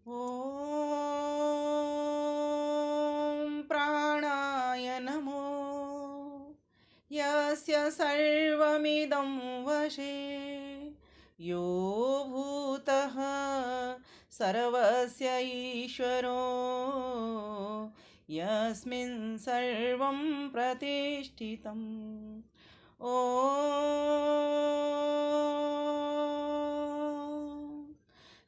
ॐ प्राणाय नमो यस्य सर्वमिदं वशे यो भूतः सर्वस्य ईश्वरो यस्मिन् सर्वं प्रतिष्ठितम् ॐ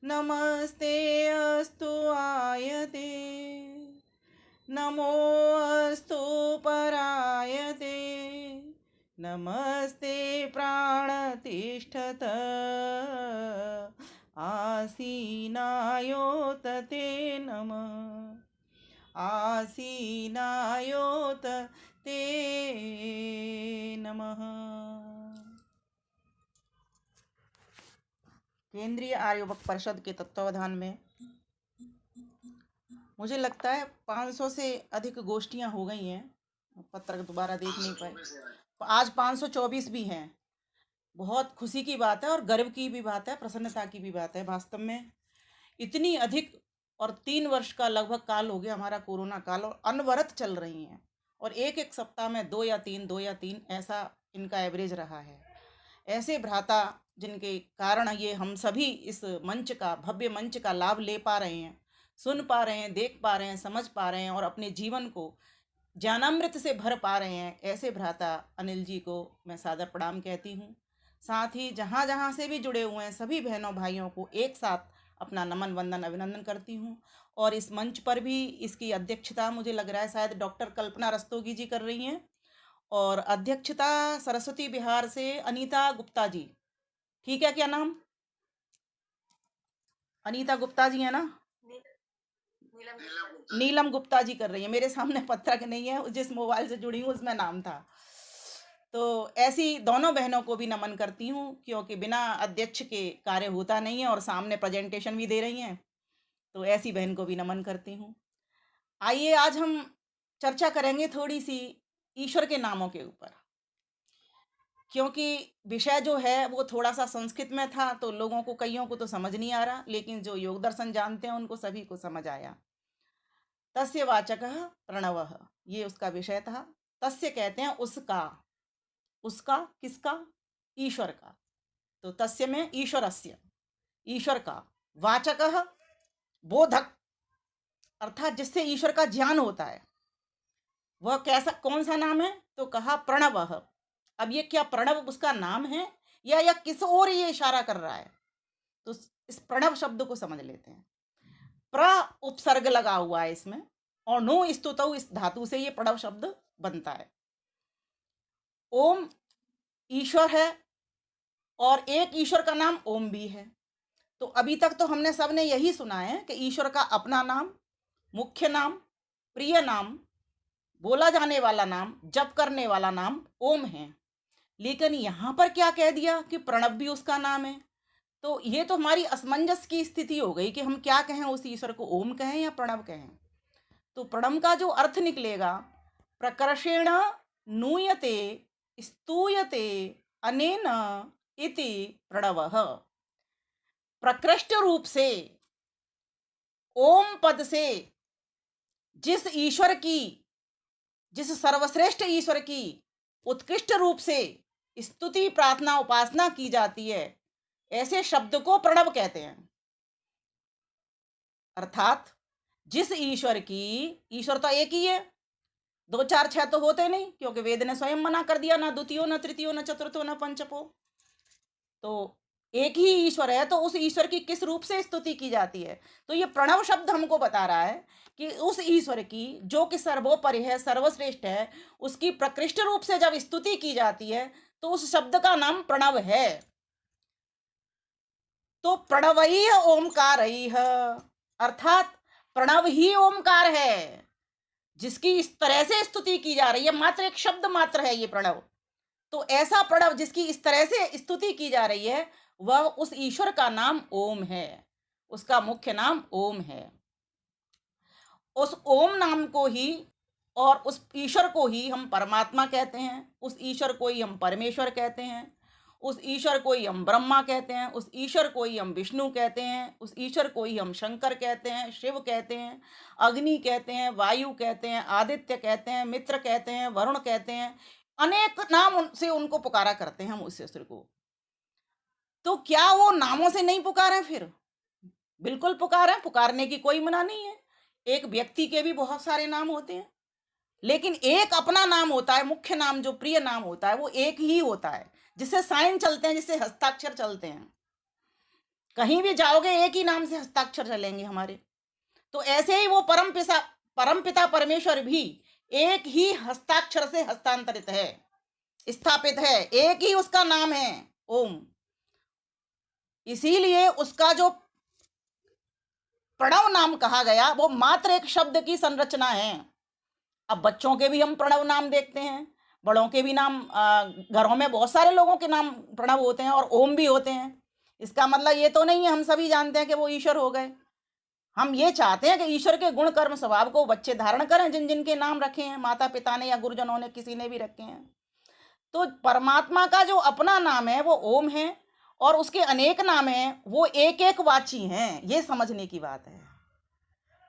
नमस्ते अस्तु आयते नमो अस्तु परायते नमस्ते प्राणतिष्ठत आसीनायोत ते नमः आसीनायोत ते नमः। केंद्रीय आर्यवक परिषद के तत्वावधान में मुझे लगता है 500 से अधिक गोष्ठियां हो गई हैं। पत्र दोबारा देख नहीं पाए, आज 524 भी हैं। बहुत खुशी की बात है और गर्व की भी बात है, प्रसन्नता की भी बात है। वास्तव में इतनी अधिक, और 3 वर्ष का लगभग काल हो गया हमारा कोरोना काल, और अनवरत चल रही हैं, और एक एक सप्ताह में 2 या 3 ऐसा इनका एवरेज रहा है। ऐसे भ्राता जिनके कारण ये हम सभी इस मंच का, भव्य मंच का लाभ ले पा रहे हैं, सुन पा रहे हैं, देख पा रहे हैं, समझ पा रहे हैं और अपने जीवन को ज्ञानामृत से भर पा रहे हैं, ऐसे भ्राता अनिल जी को मैं सादर प्रणाम कहती हूँ। साथ ही जहाँ जहाँ से भी जुड़े हुए हैं सभी बहनों भाइयों को एक साथ अपना नमन वंदन अभिनंदन करती हूँ। और इस मंच पर भी इसकी अध्यक्षता मुझे लग रहा है शायद डॉक्टर कल्पना रस्तोगी जी कर रही हैं, और अध्यक्षता सरस्वती बिहार से अनीता गुप्ता जी, ठीक है क्या नाम? अनीता गुप्ता जी है ना? नीलम गुप्ता जी कर रही है। मेरे सामने पत्रक नहीं है, जिस मोबाइल से जुड़ी हूँ उसमें नाम था। तो ऐसी दोनों बहनों को भी नमन करती हूँ, क्योंकि बिना अध्यक्ष के कार्य होता नहीं है और सामने प्रेजेंटेशन भी दे रही हैं, तो ऐसी बहन को भी नमन करती हूँ। आइए आज हम चर्चा करेंगे थोड़ी सी ईश्वर के नामों के ऊपर, क्योंकि विषय जो है वो थोड़ा सा संस्कृत में था, तो लोगों को, कईयों को तो समझ नहीं आ रहा, लेकिन जो योग दर्शन जानते हैं उनको सभी को समझ आया। तस्य वाचकः प्रणवः, ये उसका विषय था। तस्य कहते हैं उसका, उसका किसका? ईश्वर का। तो तस्य में ईश्वरस्य, ईश्वर का। वाचकः बोधक, अर्थात जिससे ईश्वर का ज्ञान होता है, वह कैसा, कौन सा नाम है? तो कहा प्रणवः। अब ये क्या प्रणव उसका नाम है या किस ओर ये इशारा कर रहा है? तो इस प्रणव शब्द को समझ लेते हैं। प्र उपसर्ग लगा हुआ है इसमें, और नो स्तुतौ, इस धातु से ये प्रणव शब्द बनता है। ओम ईश्वर है और एक ईश्वर का नाम ओम भी है। तो अभी तक तो हमने सबने यही सुना है कि ईश्वर का अपना नाम, मुख्य नाम, प्रिय नाम, बोला जाने वाला नाम, जप करने वाला नाम ओम है। लेकिन यहाँ पर क्या कह दिया कि प्रणव भी उसका नाम है? तो ये तो हमारी असमंजस की स्थिति हो गई कि हम क्या कहें, उस ईश्वर को ओम कहें या प्रणव कहें। तो प्रणव का जो अर्थ निकलेगा, प्रकर्षेण नूयते स्तूयते अनेन इति प्रणवः। प्रकृष्ट रूप से ओम पद से जिस ईश्वर की, जिस सर्वश्रेष्ठ ईश्वर की उत्कृष्ट रूप से स्तुति, प्रार्थना, उपासना की जाती है, ऐसे शब्द को प्रणव कहते हैं। अर्थात जिस ईश्वर की, ईश्वर तो एक ही है, 2 4 6 तो होते नहीं, क्योंकि वेद ने स्वयं मना कर दिया, ना द्वितीयो न तृतीयो न चतुर्थो न पंचमो। तो एक ही ईश्वर है, तो उस ईश्वर की किस रूप से स्तुति की जाती है? तो ये प्रणव शब्द हमको बता रहा है कि उस ईश्वर की जो कि सर्वोपरि है, सर्वश्रेष्ठ है, उसकी प्रकृष्ट रूप से जब स्तुति की जाती है तो उस शब्द का नाम प्रणव है। तो प्रणवई ओमकार, अर्थात प्रणव ही ओमकार है, जिसकी इस तरह से स्तुति की जा रही है। मात्र एक शब्द मात्र है ये प्रणव। तो ऐसा प्रणव जिसकी इस तरह से स्तुति की जा रही है, वह उस ईश्वर का नाम ओम है, उसका मुख्य नाम ओम है। उस ओम नाम को ही और उस ईश्वर को ही हम परमात्मा कहते हैं, उस ईश्वर को ही हम परमेश्वर कहते हैं, उस ईश्वर को ही हम ब्रह्मा कहते हैं, उस ईश्वर को ही हम विष्णु कहते हैं, उस ईश्वर को ही हम शंकर कहते हैं, शिव कहते हैं, अग्नि कहते हैं, वायु कहते हैं, आदित्य कहते हैं, मित्र कहते हैं, वरुण कहते हैं। अनेक नाम से उनको पुकारा करते हैं हम उस ईश्वर को। तो क्या वो नामों से नहीं पुकारे? फिर बिल्कुल पुकारें, पुकारने की कोई मना नहीं है। एक व्यक्ति के भी बहुत सारे नाम होते हैं, लेकिन एक अपना नाम होता है, मुख्य नाम जो प्रिय नाम होता है वो एक ही होता है, जिससे साइन चलते हैं, जिससे हस्ताक्षर चलते हैं। कहीं भी जाओगे एक ही नाम से हस्ताक्षर चलेंगे हमारे। तो ऐसे ही वो परमपिता परमेश्वर भी एक ही हस्ताक्षर से हस्तांतरित है, स्थापित है, एक ही उसका नाम है ओम। इसीलिए उसका जो प्रणव नाम कहा गया वो मात्र एक शब्द की संरचना है। अब बच्चों के भी हम प्रणव नाम देखते हैं, बड़ों के भी नाम, घरों में बहुत सारे लोगों के नाम प्रणव होते हैं और ओम भी होते हैं। इसका मतलब ये तो नहीं है हम सभी जानते हैं कि वो ईश्वर हो गए। हम ये चाहते हैं कि ईश्वर के गुण कर्म स्वभाव को बच्चे धारण करें, जिन जिन के नाम रखे हैं माता पिता ने या गुरुजनों ने, किसी ने भी रखे हैं। तो परमात्मा का जो अपना नाम है वो ओम है, और उसके अनेक नाम हैं, वो एक एक वाची हैं, ये समझने की बात है।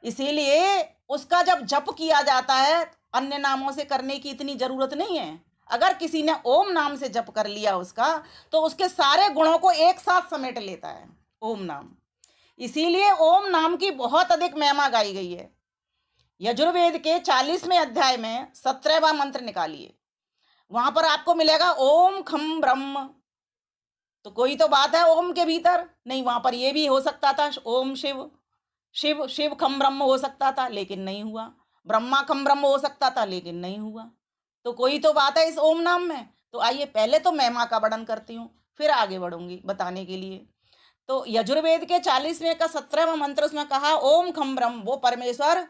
इसीलिए उसका जब जप किया जाता है, अन्य नामों से करने की इतनी जरूरत नहीं है। अगर किसी ने ओम नाम से जप कर लिया उसका, तो उसके सारे गुणों को एक साथ समेट लेता है ओम नाम। इसीलिए ओम नाम की बहुत अधिक महिमा गाई गई है। यजुर्वेद के 40वें अध्याय में 17वां मंत्र निकालिए, वहां पर आपको मिलेगा ओम खम ब्रह्म। तो कोई तो बात है ओम के भीतर नहीं, वहां पर ये भी हो सकता था ओम शिव, शिव शिव खम ब्रह्म हो सकता था, लेकिन नहीं हुआ। ब्रह्मा खम ब्रह्म हो सकता था, लेकिन नहीं हुआ। तो कोई तो बात है इस ओम नाम में। तो आइए पहले तो महिमा का वर्णन करती हूँ, फिर आगे बढ़ूंगी बताने के लिए। तो यजुर्वेद के 40वें का 17वां मंत्र, उसमें कहा ओम खम ब्रह्म, वो परमेश्वर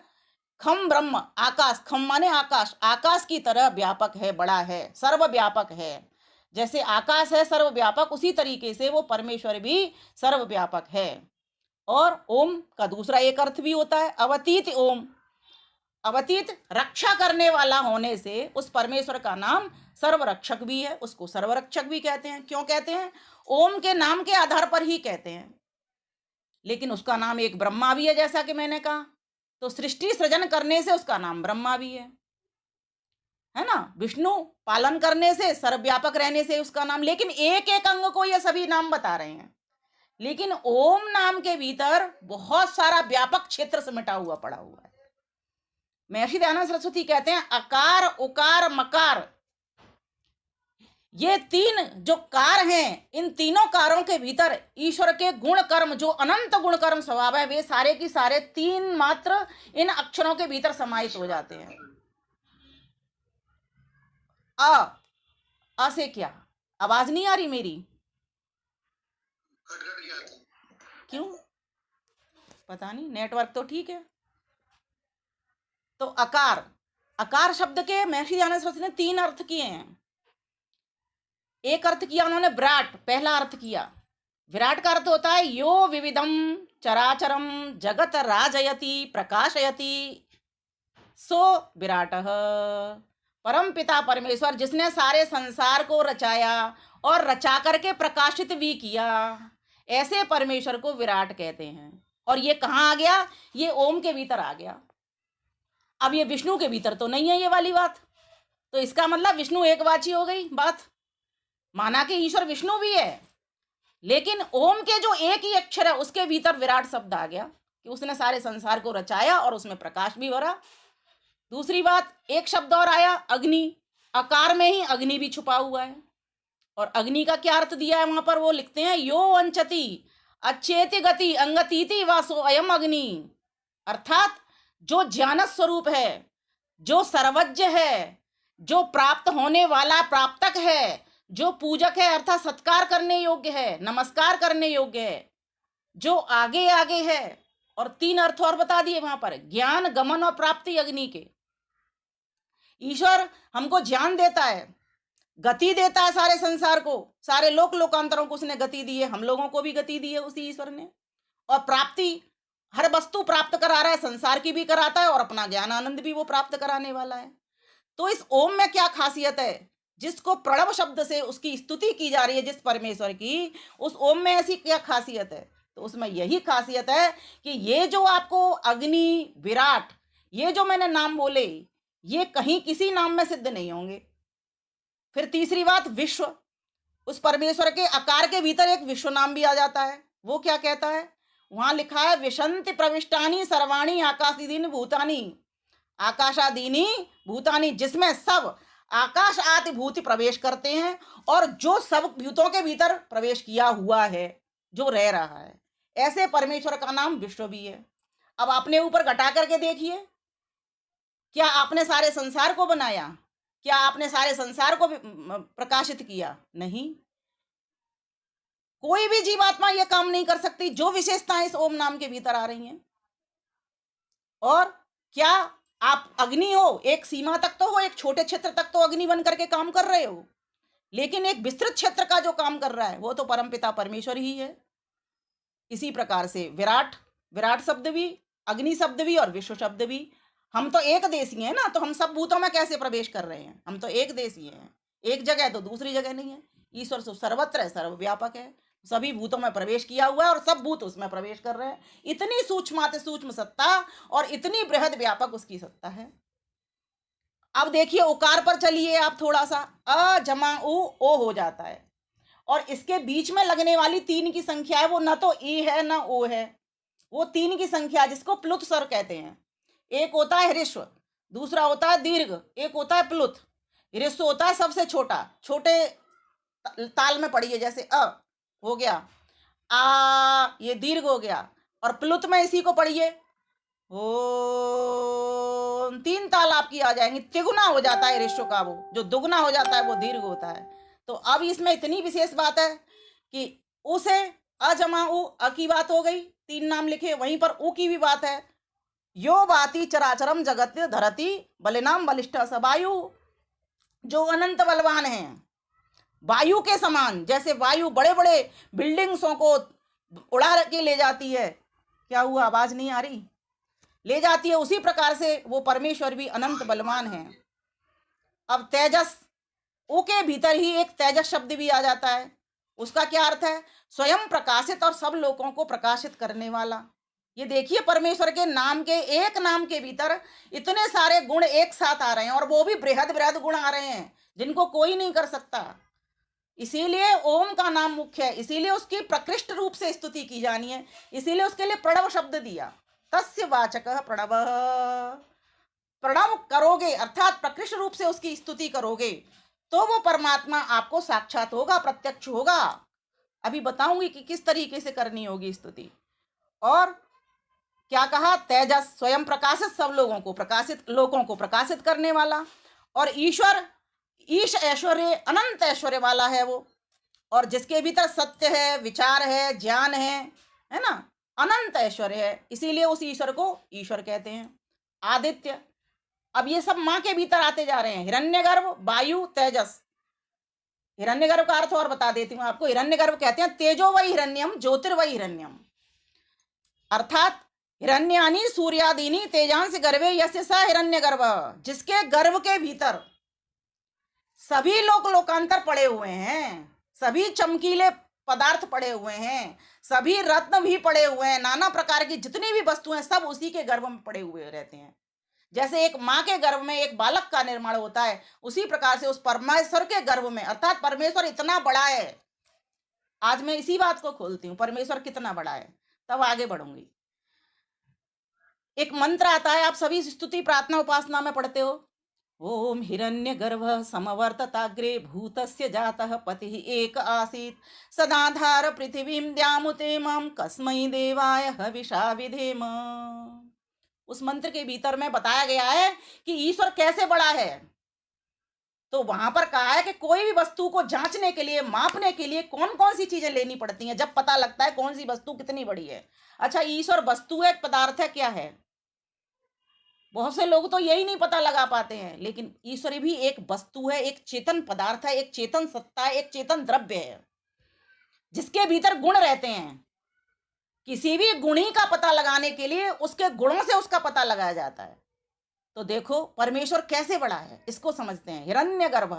खम ब्रह्म, आकाश, खम माने आकाश, आकाश की तरह व्यापक है, बड़ा है, सर्वव्यापक है। जैसे आकाश है सर्वव्यापक, उसी तरीके से वो परमेश्वर भी सर्वव्यापक है। और ओम का दूसरा एक अर्थ भी होता है अवतीत ओम। अवतीत रक्षा करने वाला होने से उस परमेश्वर का नाम सर्वरक्षक भी है, उसको सर्वरक्षक भी कहते हैं। क्यों कहते हैं? ओम के नाम के आधार पर ही कहते हैं। लेकिन उसका नाम एक ब्रह्मा भी है, जैसा कि मैंने कहा। तो सृष्टि सृजन करने से उसका नाम ब्रह्मा भी है ना। विष्णु पालन करने से, सर्वव्यापक रहने से उसका नाम। लेकिन एक एक अंग को ये सभी नाम बता रहे हैं। लेकिन ओम नाम के भीतर बहुत सारा व्यापक क्षेत्र समेटा हुआ पड़ा हुआ है। महर्षि दयानंद सरस्वती कहते हैं अकार उकार मकार, ये तीन जो कार हैं, इन तीनों कारों के भीतर ईश्वर के गुण कर्म, जो अनंत गुण कर्म स्वभाव है, वे सारे की सारे तीन मात्र इन अक्षरों के भीतर समाहित हो जाते हैं। अ से क्या आवाज नहीं आ रही मेरी? क्यों पता नहीं, नेटवर्क तो ठीक है। तो अकार, अकार शब्द के महर्षि दयानंद सरस्वती ने 3 अर्थ किए हैं। एक अर्थ किया उन्होंने विराट, पहला अर्थ किया विराट का अर्थ होता है यो विविधम चराचरम जगत राजयति प्रकाशयति सो विराटः। परम पिता परमेश्वर जिसने सारे संसार को रचाया और रचा करके प्रकाशित भी किया, ऐसे परमेश्वर को विराट कहते हैं। और ये कहाँ आ गया? ये ओम के भीतर आ गया। अब ये विष्णु के भीतर तो नहीं है ये वाली बात, तो इसका मतलब विष्णु एकवाची हो गई बात। माना कि ईश्वर विष्णु भी है, लेकिन ओम के जो एक ही अक्षर है उसके भीतर विराट शब्द आ गया कि उसने सारे संसार को रचाया और उसमें प्रकाश भी भरा। दूसरी बात, एक शब्द और आया अग्नि, अकार में ही अग्नि भी छुपा हुआ है। और अग्नि का क्या अर्थ दिया है वहां पर? वो लिखते हैं यो अंचति अच्छेति गति अंगतीति वासो अयम अग्नि। अर्थात जो ज्ञान स्वरूप है, जो सर्वज्ञ है, जो प्राप्त होने वाला प्राप्तक है, जो पूजक है अर्थात सत्कार करने योग्य है, नमस्कार करने योग्य है, जो आगे आगे है। और 3 अर्थ और बता दिए वहां पर, ज्ञान गमन और प्राप्ति अग्नि के। ईश्वर हमको ज्ञान देता है, गति देता है सारे संसार को, सारे लोक लोकांतरों को उसने गति दी है, हम लोगों को भी गति दी है उसी ईश्वर ने। और प्राप्ति, हर वस्तु प्राप्त करा रहा है, संसार की भी कराता है और अपना ज्ञान आनंद भी वो प्राप्त कराने वाला है। तो इस ओम में क्या खासियत है जिसको प्रणव शब्द से उसकी स्तुति की जा रही है, जिस परमेश्वर की, उस ओम में ऐसी क्या खासियत है? तो उसमें यही खासियत है कि ये जो आपको अग्नि, विराट, ये जो मैंने नाम बोले, ये कहीं किसी नाम में सिद्ध नहीं होंगे। फिर तीसरी बात, विश्व, उस परमेश्वर के आकार के भीतर एक विश्व नाम भी आ जाता है। वो क्या कहता है? वहां लिखा है, विशंति प्रविष्टानी सर्वाणी आकाशादीनि भूतानी, आकाशादीनि भूतानी, जिसमें सब आकाश आदि भूत प्रवेश करते हैं और जो सब भूतों के भीतर प्रवेश किया हुआ है, जो रह रहा है, ऐसे परमेश्वर का नाम विश्व भी है। अब अपने ऊपर घटा करके देखिए, क्या आपने सारे संसार को बनाया? क्या आपने सारे संसार को प्रकाशित किया? नहीं। कोई भी जीवात्मा यह काम नहीं कर सकती जो विशेषताएं इस ओम नाम के भीतर आ रही हैं। और क्या आप अग्नि हो, एक सीमा तक तो हो, एक छोटे क्षेत्र तक तो अग्नि बन करके काम कर रहे हो, लेकिन एक विस्तृत क्षेत्र का जो काम कर रहा है वो तो परमपिता परमेश्वर ही है। इसी प्रकार से विराट, विराट शब्द भी, अग्नि शब्द भी और विश्व शब्द भी। हम तो एक देशी हैं ना, तो हम सब भूतों में कैसे प्रवेश कर रहे हैं? हम तो एक देशी हैं, एक जगह तो दूसरी जगह नहीं है। ईश्वर तो सर्वत्र है, सर्वव्यापक है, सभी भूतों में प्रवेश किया हुआ है और सब भूत उसमें प्रवेश कर रहे हैं। इतनी सूक्ष्माति सूक्ष्म सत्ता और इतनी बृहद व्यापक उसकी सत्ता है। अब देखिए उकार पर चलिए आप थोड़ा सा, अ जमा ओ हो जाता है, और इसके बीच में लगने वाली 3 की संख्या है, वो न तो ई है न ओ है, वो 3 की संख्या जिसको प्लुत स्वर कहते हैं। एक होता है ह्रस्व, दूसरा होता है दीर्घ, एक होता है प्लुत। ह्रस्व होता है सबसे छोटा, छोटे ताल में पढ़िए, जैसे अ हो गया, आ ये दीर्घ हो गया, और प्लुत में इसी को पढ़िए, ओ 3 ताल आपकी आ जाएंगी। तिगुना हो जाता है ह्रस्व का, वो जो दुगना हो जाता है वो दीर्घ होता है। तो अब इसमें इतनी विशेष बात है कि उ से अ जमा उ, अ की बात हो गई, 3 नाम लिखे, वहीं पर उ की भी बात है। यो बाती चराचरम जगत धरती बलिनाम बलिष्ठ सवायु, जो अनंत बलवान है, वायु के समान, जैसे वायु बड़े बड़े बिल्डिंग्सों को उड़ा के ले जाती है। क्या हुआ, आवाज नहीं आ रही? ले जाती है, उसी प्रकार से वो परमेश्वर भी अनंत बलवान है। अब तेजस, ओ के भीतर ही एक तेजस शब्द भी आ जाता है। उसका क्या अर्थ है? स्वयं प्रकाशित और सब लोगों को प्रकाशित करने वाला। ये देखिए परमेश्वर के नाम के, एक नाम के भीतर इतने सारे गुण एक साथ आ रहे हैं, और वो भी बृहद बृहद गुण आ रहे हैं जिनको कोई नहीं कर सकता। इसीलिए ओम का नाम मुख्य है, इसीलिए उसकी प्रकृष्ट रूप से स्तुति की जानी है, इसीलिए उसके लिए प्रणव शब्द दिया। तस्य वाचक प्रणव, प्रणव करोगे अर्थात प्रकृष्ट रूप से उसकी स्तुति करोगे तो वो परमात्मा आपको साक्षात होगा, प्रत्यक्ष होगा। अभी बताऊंगी कि किस तरीके से करनी होगी स्तुति। और क्या कहा? तेजस, स्वयं प्रकाशित, सब लोगों को प्रकाशित, लोगों को प्रकाशित करने वाला। और ईश्वर, ईश ऐश्वर्य, अनंत ऐश्वर्य वाला है वो, और जिसके भीतर सत्य है, विचार है, ज्ञान है ना, अनंत ऐश्वर्य है, इसीलिए उस ईश्वर को ईश्वर कहते हैं। आदित्य, अब ये सब मां के भीतर आते जा रहे हैं, हिरण्यगर्भ, वायु, तेजस। हिरण्यगर्भ का अर्थ और बता देती हूँ आपको। हिरण्यगर्भ कहते हैं तेजो वही हिरण्यम ज्योतिर्वही हिरण्यम, अर्थात हिरण्यानी सूर्यादीनी तेजांश गर्भे यस्य स हिरण्यगर्भ, जिसके गर्भ के भीतर सभी लोक लोकांतर पड़े हुए हैं, सभी चमकीले पदार्थ पड़े हुए हैं, सभी रत्न भी पड़े हुए हैं, नाना प्रकार की जितनी भी वस्तुएं सब उसी के गर्भ में पड़े हुए रहते हैं। जैसे एक माँ के गर्भ में एक बालक का निर्माण होता है, उसी प्रकार से उस परमेश्वर के गर्भ में, अर्थात परमेश्वर इतना बड़ा है। आज मैं इसी बात को खोलती हूँ, परमेश्वर कितना बड़ा है, तब आगे बढ़ूंगी। एक मंत्र आता है, आप सभी स्तुति प्रार्थना उपासना में पढ़ते हो, ओम हिरण्यगर्भ समवर्तताग्रे भूतस्य जातः पतिः एक आसीत् सदाधार पृथिवीं द्यामुते मां कस्मै देवाय हविषा विधेम। उस मंत्र के भीतर में बताया गया है कि ईश्वर कैसे बड़ा है। तो वहां पर कहा है कि कोई भी वस्तु को जांचने के लिए, मापने के लिए कौन कौन सी चीजें लेनी पड़ती हैं, जब पता लगता है कौन सी वस्तु कितनी बड़ी है। अच्छा, ईश्वर वस्तु है, पदार्थ है, क्या है? बहुत से लोग तो यही नहीं पता लगा पाते हैं, लेकिन ईश्वर भी एक वस्तु है, एक चेतन पदार्थ है, एक चेतन सत्ता है, एक चेतन द्रव्य है, जिसके भीतर गुण रहते हैं। किसी भी गुणी का पता लगाने के लिए उसके गुणों से उसका पता लगाया जाता है। तो देखो परमेश्वर कैसे बड़ा है, इसको समझते हैं। हिरण्यगर्भ,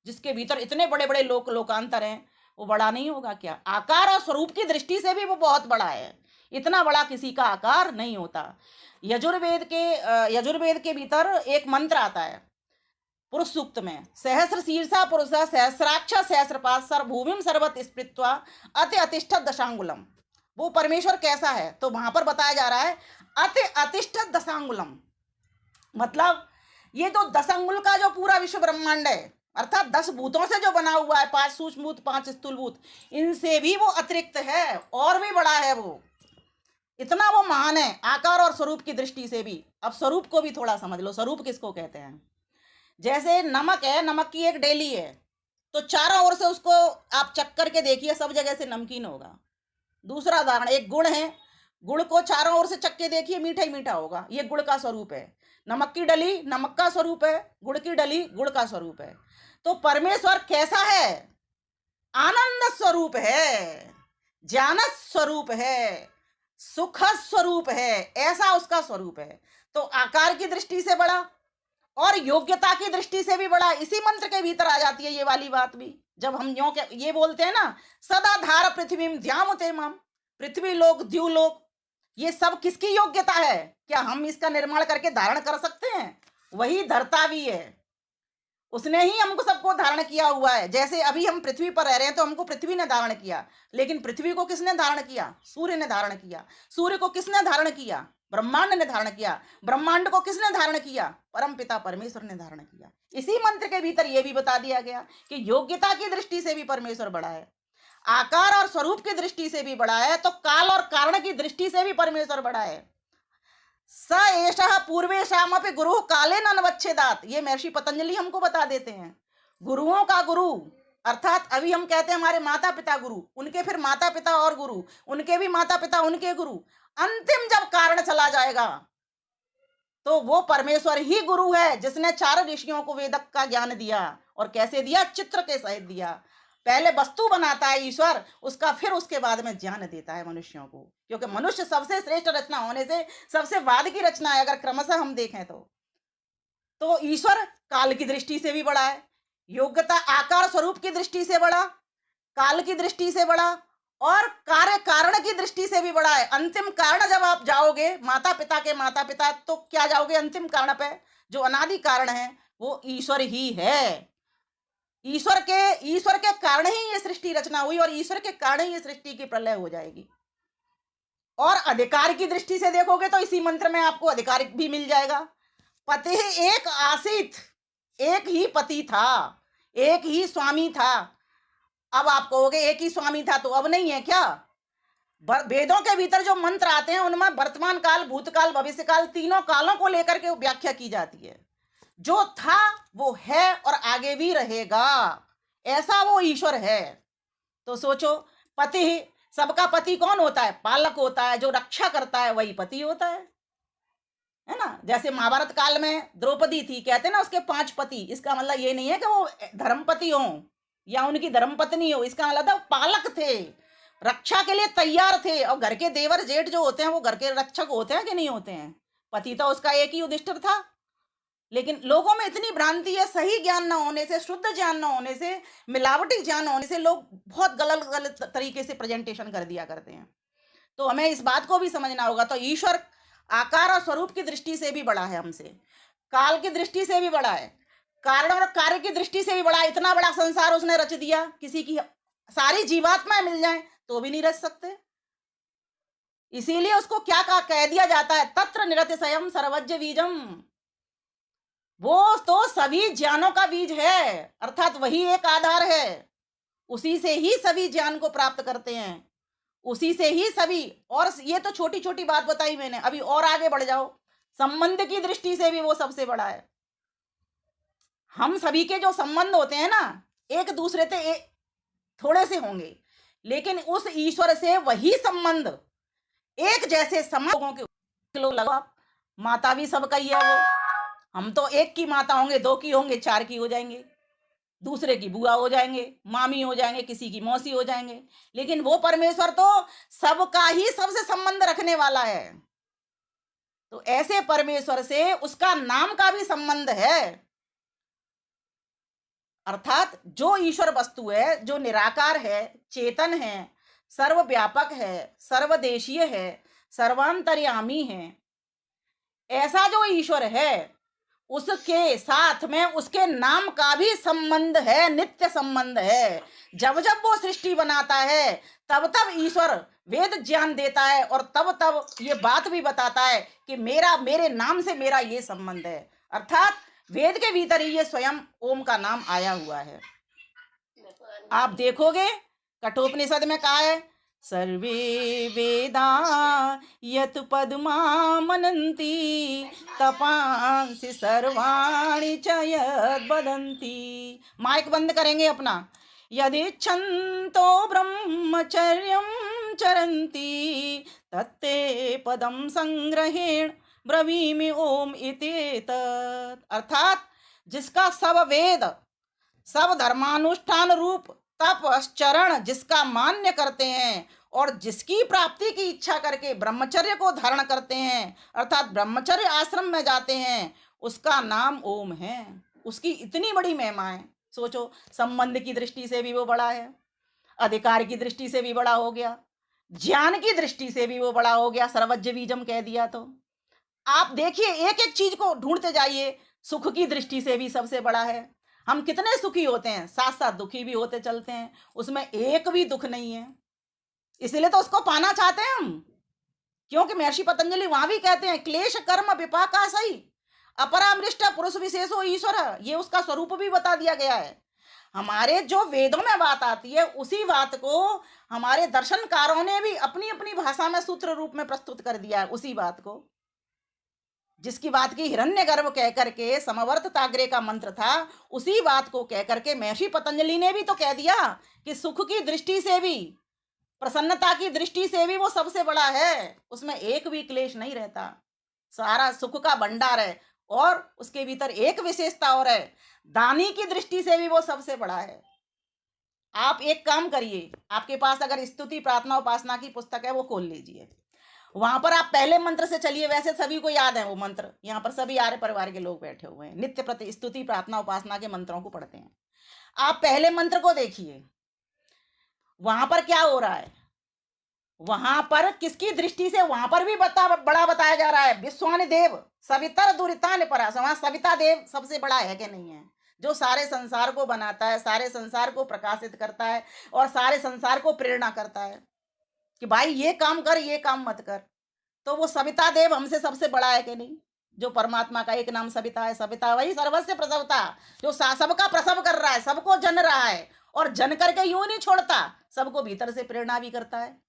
जिसके भीतर इतने बड़े बड़े लोकांतर हैं, वो बड़ा नहीं होगा क्या? आकार और स्वरूप की दृष्टि से भी वो बहुत बड़ा है, इतना बड़ा किसी का आकार नहीं होता। यजुर्वेद के भीतर एक मंत्र आता है पुरुष सूक्त में, सहस्र शीर्षा पुरुष सहस्राक्ष सहस्रपाद सर्वभूमिम सर्वत स्पृत्वा अति अतिष्ठत दशांगुलम। वो परमेश्वर कैसा है, तो वहां पर बताया जा रहा है अति अतिष्ठत दशांगुलम, मतलब ये जो 10 अंगुल का जो पूरा विश्व ब्रह्मांड है, अर्थात 10 भूतों से जो बना हुआ है, 5 सूक्ष्म भूत 5 स्थूल भूत, इनसे भी वो अतिरिक्त है और भी बड़ा है। वो इतना वो महान है आकार और स्वरूप की दृष्टि से भी। अब स्वरूप को भी थोड़ा समझ लो, स्वरूप किसको कहते हैं। जैसे नमक है, नमक की एक डेली है, तो चारों ओर से उसको आप चख करके देखिए, सब जगह से नमकीन होगा। दूसरा उदाहरण, एक गुड़ है, गुड़ को चारों ओर से चख के देखिए, मीठा ही मीठा होगा, ये गुड़ का स्वरूप है। नमक की डली नमक का स्वरूप है, गुड़ की डली गुड़ का स्वरूप है। तो परमेश्वर कैसा है? आनंद स्वरूप है, ज्ञान स्वरूप है, सुख स्वरूप है, ऐसा उसका स्वरूप है। तो आकार की दृष्टि से बड़ा और योग्यता की दृष्टि से भी बड़ा। इसी मंत्र के भीतर आ जाती है ये वाली बात भी, जब हम ये बोलते हैं ना, सदा धार पृथ्वी ध्यामुते माम, पृथ्वी लोक द्यू लोक, ये सब किसकी योग्यता है? क्या हम इसका निर्माण करके धारण कर सकते हैं? वही धरता भी है, उसने ही हमको सबको धारण किया हुआ है। जैसे अभी हम पृथ्वी पर रह रहे हैं तो हमको पृथ्वी ने धारण किया, लेकिन पृथ्वी को किसने धारण किया? सूर्य ने धारण किया। सूर्य को किसने धारण किया? ब्रह्मांड ने धारण किया। ब्रह्मांड को किसने धारण किया? परम पिता परमेश्वर ने धारण किया। इसी मंत्र के भीतर यह भी बता दिया गया कि योग्यता की दृष्टि से भी परमेश्वर बड़ा है, आकार और स्वरूप की दृष्टि से भी बड़ा है, तो काल और कारण की दृष्टि से भी परमेश्वर बड़ा है। स एषः पूर्वेषामपि गुरु काले न नवच्छेदात, ये महर्षि पतंजलि हमको बता देते हैं। गुरुओं का गुरु, अर्थात अभी हम कहते हैं हमारे माता पिता गुरु, उनके फिर माता पिता और गुरु, उनके भी माता पिता उनके गुरु, अंतिम जब कारण चला जाएगा तो वो परमेश्वर ही गुरु है, जिसने 4 ऋषियों को वेदक का ज्ञान दिया। और कैसे दिया? चित्र के सहित दिया। पहले वस्तु बनाता है ईश्वर, उसका फिर उसके बाद में ज्ञान देता है मनुष्यों को, क्योंकि मनुष्य सबसे श्रेष्ठ रचना होने से सबसे बाद की रचना है अगर क्रमशः हम देखें तो ईश्वर काल की दृष्टि से भी बड़ा है, योग्यता आकार स्वरूप की दृष्टि से बड़ा, काल की दृष्टि से बड़ा और कार्य कारण की दृष्टि से भी बड़ा है। अंतिम कारण जब आप जाओगे माता पिता के माता पिता, तो क्या जाओगे? अंतिम कारण पे, जो अनादि कारण है वो ईश्वर ही है। ईश्वर के कारण ही ये सृष्टि रचना हुई और ईश्वर के कारण ही ये सृष्टि की प्रलय हो जाएगी। और अधिकार की दृष्टि से देखोगे तो इसी मंत्र में आपको अधिकार भी मिल जाएगा। पति एक आसित, एक ही पति था, एक ही स्वामी था। अब आप कहोगे एक ही स्वामी था तो अब नहीं है क्या? वेदों के भीतर जो मंत्र आते हैं उनमें वर्तमान काल, भूतकाल, भविष्य काल, तीनों कालों को लेकर के व्याख्या की जाती है। जो था वो है और आगे भी रहेगा, ऐसा वो ईश्वर है। तो सोचो, पति, सबका पति कौन होता है? पालक होता है, जो रक्षा करता है वही पति होता है ना। जैसे महाभारत काल में द्रौपदी थी, कहते ना उसके 5 पति, इसका मतलब ये नहीं है कि वो धर्मपति हो या उनकी धर्मपत्नी हो, इसका मतलब था पालक थे, रक्षा के लिए तैयार थे। और घर के देवर जेठ जो होते हैं वो घर के रक्षक होते हैं कि नहीं होते हैं? पति तो उसका एक ही युधिष्ठिर था। लेकिन लोगों में इतनी भ्रांति है, सही ज्ञान न होने से, शुद्ध ज्ञान न होने से, मिलावटी ज्ञान होने से लोग बहुत गलत तरीके से प्रेजेंटेशन कर दिया करते हैं। तो हमें इस बात को भी समझना होगा। तो ईश्वर आकार और स्वरूप की दृष्टि से भी बड़ा है हमसे, काल की दृष्टि से भी बड़ा है, कारण और कार्य की दृष्टि से भी बड़ा है। इतना बड़ा संसार उसने रच दिया, किसी की सारी जीवात्माएं मिल जाएं तो भी नहीं रच सकते। इसीलिए उसको क्या कह दिया जाता है? तत्र निरतिशयम सर्वज्ञ बीजम, वो तो सभी ज्ञानों का बीज है, अर्थात वही एक आधार है, उसी से ही सभी ज्ञान को प्राप्त करते हैं, उसी से ही सभी। और ये तो छोटी छोटी बात बताई मैंने, अभी और आगे बढ़ जाओ, संबंध की दृष्टि से भी वो सबसे बड़ा है। हम सभी के जो संबंध होते हैं ना, एक दूसरे से थोड़े से होंगे, लेकिन उस ईश्वर से वही संबंध एक जैसे समान लोगों के लोग लगा। माता भी सबका ही है वो, हम तो एक की माता होंगे, 2 की होंगे, 4 की हो जाएंगे, दूसरे की बुआ हो जाएंगे, मामी हो जाएंगे, किसी की मौसी हो जाएंगे, लेकिन वो परमेश्वर तो सबका ही सबसे संबंध रखने वाला है। तो ऐसे परमेश्वर से उसका नाम का भी संबंध है। अर्थात जो ईश्वर वस्तु है, जो निराकार है, चेतन है, सर्वव्यापक है, सर्वदेशीय है, सर्वांतर्यामी है, ऐसा जो ईश्वर है उसके साथ में उसके नाम का भी संबंध है, नित्य संबंध है। जब जब वो सृष्टि बनाता है तब तब ईश्वर वेद ज्ञान देता है और तब तब ये बात भी बताता है कि मेरे नाम से मेरा ये संबंध है। अर्थात वेद के भीतर ही ये स्वयं ओम का नाम आया हुआ है। आप देखोगे कठोपनिषद में कहा है, सर्वे वेदा यत पद्मामनन्ति तपांसि सर्वाणि च यद् वदन्ति। माइक बंद करेंगे अपना। यदिच्छन्तो ब्रह्मचर्यं चरन्ति तत्ते पदम संग्रहेण ब्रवीमि ओम इत्येतत्। अर्थात जिसका सब वेद, सब धर्मानुष्ठान रूप तपश्चरण जिसका मान्य करते हैं और जिसकी प्राप्ति की इच्छा करके ब्रह्मचर्य को धारण करते हैं, अर्थात ब्रह्मचर्य आश्रम में जाते हैं, उसका नाम ओम है। उसकी इतनी बड़ी महिमा है। सोचो, संबंध की दृष्टि से भी वो बड़ा है, अधिकार की दृष्टि से भी बड़ा हो गया, ज्ञान की दृष्टि से भी वो बड़ा हो गया। सर्वज्ञ बीजम कह दिया। तो आप देखिए, एक एक चीज को ढूंढते जाइए। सुख की दृष्टि से भी सबसे बड़ा है। हम कितने सुखी होते हैं, साथ साथ दुखी भी होते चलते हैं, उसमें एक भी दुख नहीं है। इसलिए तो उसको पाना चाहते हैं हम, क्योंकि महर्षि पतंजलि वहां भी कहते हैं, क्लेश कर्म विपाका सही अपरामृष्ट पुरुष विशेषो ईश्वर। ये उसका स्वरूप भी बता दिया गया है। हमारे जो वेदों में बात आती है उसी बात को हमारे दर्शनकारों ने भी अपनी अपनी भाषा में सूत्र रूप में प्रस्तुत कर दिया है। उसी बात को, जिसकी बात की हिरण्यगर्भ कह करके समवर्तताग्रे का मंत्र था, उसी बात को कह करके महर्षि पतंजलि ने भी तो कह दिया कि सुख की दृष्टि से भी, प्रसन्नता की दृष्टि से भी वो सबसे बड़ा है। उसमें एक भी क्लेश नहीं रहता, सारा सुख का भंडार है। और उसके भीतर एक विशेषता और है, दानी की दृष्टि से भी वो सबसे बड़ा है। आप एक काम करिए, आपके पास अगर स्तुति प्रार्थना उपासना की पुस्तक है वो खोल लीजिए, वहां पर आप पहले मंत्र से चलिए। वैसे सभी को याद है वो मंत्र, यहाँ पर सभी आर्य परिवार के लोग बैठे हुए हैं, नित्य प्रति स्तुति प्रार्थना उपासना के मंत्रों को पढ़ते हैं। आप पहले मंत्र को देखिए, वहां पर क्या हो रहा है, वहां पर किसकी दृष्टि से, वहां पर भी बड़ा बताया जा रहा है। विश्वानि देव सवितर दुरितानि परास, वहां सविता देव सबसे बड़ा है कि नहीं है, जो सारे संसार को बनाता है, सारे संसार को प्रकाशित करता है और सारे संसार को प्रेरणा करता है कि भाई ये काम कर, ये काम मत कर। तो वो सविता देव हमसे सबसे बड़ा है कि नहीं, जो परमात्मा का एक नाम सविता है। सविता वही सर्वस्य प्रसवता, जो सबका प्रसव कर रहा है, सबको जन रहा है और जन करके यूं नहीं छोड़ता, सबको भीतर से प्रेरणा भी करता है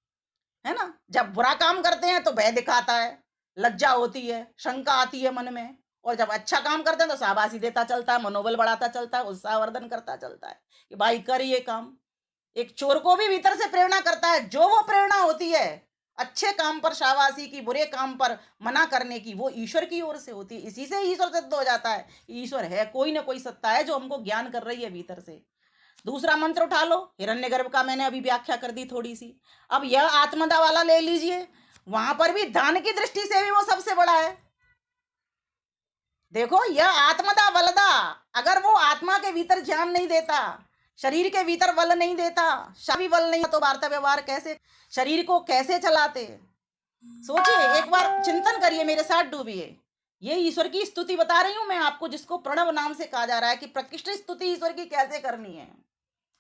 ना। जब बुरा काम करते हैं तो भय दिखाता है, लज्जा होती है, शंका आती है मन में, और जब अच्छा काम करते हैं तो शाबाशी देता चलता है, मनोबल बढ़ाता चलता है, उत्साहवर्धन करता चलता है कि भाई कर ये काम। एक चोर को भी भीतर से प्रेरणा करता है। जो वो प्रेरणा होती है अच्छे काम पर शाबाशी की, बुरे काम पर मना करने की, वो ईश्वर की ओर से होती है। इसी से ईश्वर सिद्ध हो जाता है। ईश्वर है, कोई ना कोई सत्ता है जो हमको ज्ञान कर रही है भीतर से। दूसरा मंत्र उठा लो, हिरण्यगर्भ का मैंने अभी व्याख्या कर दी थोड़ी सी। अब यह आत्मदा वाला ले लीजिए, वहां पर भी दान की दृष्टि से भी वो सबसे बड़ा है। देखो, यह आत्मदा वलदा, अगर वो आत्मा के भीतर ज्ञान नहीं देता, शरीर के भीतर बल नहीं देता, शरीर बल नहीं, तो वार्ता व्यवहार कैसे, शरीर को कैसे चलाते। सोचिए, एक बार चिंतन करिए, मेरे साथ डूबिए। ये ईश्वर की स्तुति बता रही हूं मैं आपको, जिसको प्रणव नाम से कहा जा रहा है कि प्रकृष्ट स्तुति ईश्वर की कैसे करनी है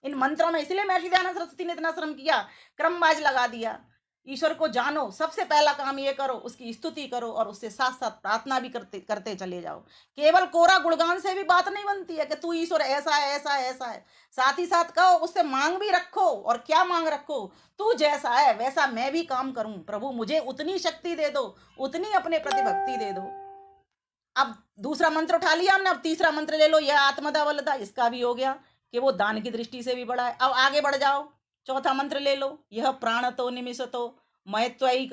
इन मंत्रों में। इसलिए महर्षि दयानंद सरस्वती ने इतना श्रम किया, क्रमवाइज लगा दिया। ईश्वर को जानो, सबसे पहला काम ये करो, उसकी स्तुति करो और उससे साथ साथ प्रार्थना भी करते चले जाओ। केवल कोरा गुणगान से भी बात नहीं बनती है कि तू ईश्वर ऐसा है, ऐसा है, ऐसा है। साथ ही साथ कहो, उससे मांग भी रखो। और क्या मांग रखो, तू जैसा है वैसा मैं भी काम करूं, प्रभु मुझे उतनी शक्ति दे दो, उतनी अपने प्रति भक्ति दे दो। अब दूसरा मंत्र उठा लिया हमने, अब तीसरा मंत्र ले लो, यह आत्मदा वलदा, इसका भी हो गया कि वो दान की दृष्टि से भी बड़ा है। अब आगे बढ़ जाओ, चौथा मंत्र ले लो, यह प्राण तो निमिषतो मयत्वैक,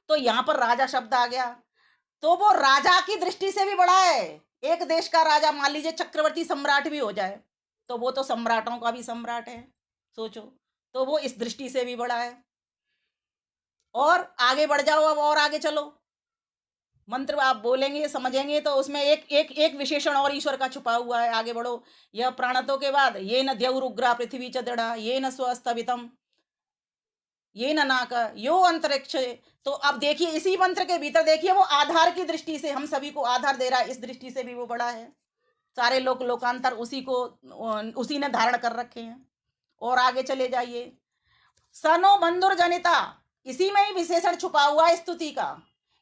तो यहाँ पर राजा शब्द आ गया, तो वो राजा की दृष्टि से भी बड़ा है। एक देश का राजा, मान लीजिए चक्रवर्ती सम्राट भी हो जाए, तो वो तो सम्राटों का भी सम्राट है, सोचो, तो वो इस दृष्टि से भी बड़ा है। और आगे बढ़ जाओ, अब और आगे चलो, मंत्र आप बोलेंगे समझेंगे तो उसमें एक एक एक विशेषण और ईश्वर का छुपा हुआ है। आगे बढ़ो, यह प्राणतों के बाद ये न द्यौरुग्रा पृथ्वी च दृढ़ा ये न स्वस्तवितम ये न नाक यो अंतरिक्ष। तो अब देखिए इसी मंत्र के भीतर देखिए वो आधार की दृष्टि से हम सभी को आधार दे रहा है, इस दृष्टि से भी वो बड़ा है। सारे लोक लोकांतर उसी को उसी ने धारण कर रखे हैं। और आगे चले जाइए, सनो बंधुर जनिता, इसी में ही विशेषण छुपा हुआ है स्तुति का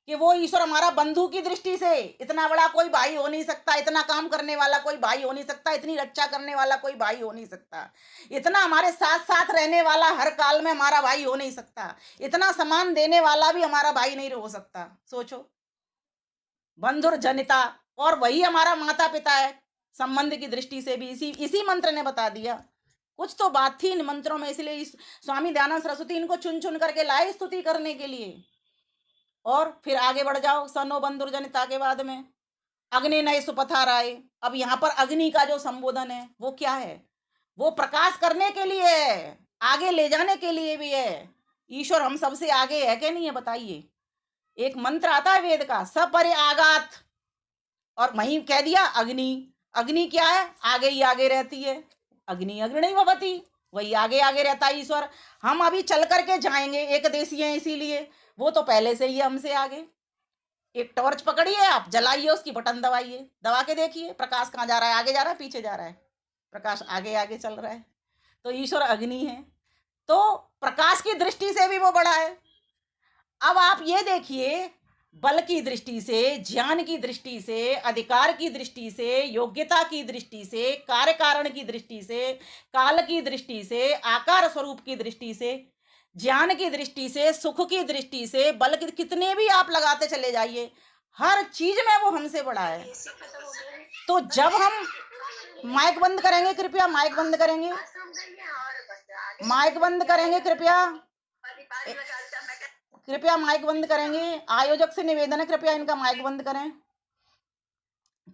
कि वो ईश्वर हमारा बंधु की दृष्टि से, इतना बड़ा कोई भाई हो नहीं सकता, इतना काम करने वाला कोई भाई हो नहीं सकता, इतनी रक्षा करने वाला कोई भाई हो नहीं सकता, इतना हमारे साथ साथ रहने वाला हर काल में हमारा भाई हो नहीं सकता, इतना सम्मान देने वाला भी हमारा भाई नहीं हो सकता। सोचो, बंधुर जनिता, और वही हमारा माता पिता है संबंध की दृष्टि से भी, इसी इसी मंत्र ने बता दिया। कुछ तो बात थी इन मंत्रों में, इसलिए स्वामी दयानंद सरस्वती इनको चुन चुन करके लाए स्तुति करने के लिए। और फिर आगे बढ़ जाओ, सनो बंधुर जनिता के बाद में अग्नि नए सुपथा राय। अब यहाँ पर अग्नि का जो संबोधन है वो क्या है? वो प्रकाश करने के लिए है, आगे ले जाने के लिए भी है। ईश्वर हम सबसे आगे है कि नहीं है बताइए? एक मंत्र आता है वेद का, सपरे आगात, और वहीं कह दिया अग्नि। अग्नि क्या है? आगे ही आगे रहती है, अग्नि अग्नि भवती, वही आगे आगे रहता है ईश्वर। हम अभी चल करके जाएंगे, एक देशी हैं इसीलिए, वो तो पहले से ही हमसे आगे। एक टॉर्च पकड़िए आप, जलाइए, उसकी बटन दबाइए, दबा के देखिए प्रकाश कहाँ जा रहा है, आगे जा रहा है पीछे जा रहा है? प्रकाश आगे आगे चल रहा है। तो ईश्वर अग्नि है, तो प्रकाश की दृष्टि से भी वो बड़ा है। अब आप ये देखिए, बल की दृष्टि से, ज्ञान की दृष्टि से, अधिकार की दृष्टि से, योग्यता की दृष्टि से, कार्य कारण की दृष्टि से, काल की दृष्टि से, आकार स्वरूप की दृष्टि से, ज्ञान की दृष्टि से, सुख की दृष्टि से, बल की, कितने भी आप लगाते चले जाइए, हर चीज में वो हमसे बड़ा है। तो जब हम माइक बंद करेंगे, कृपया माइक बंद करेंगे, माइक बंद करेंगे कृपया, कृपया माइक बंद करेंगे। आयोजक से निवेदन है, कृपया इनका माइक बंद करें।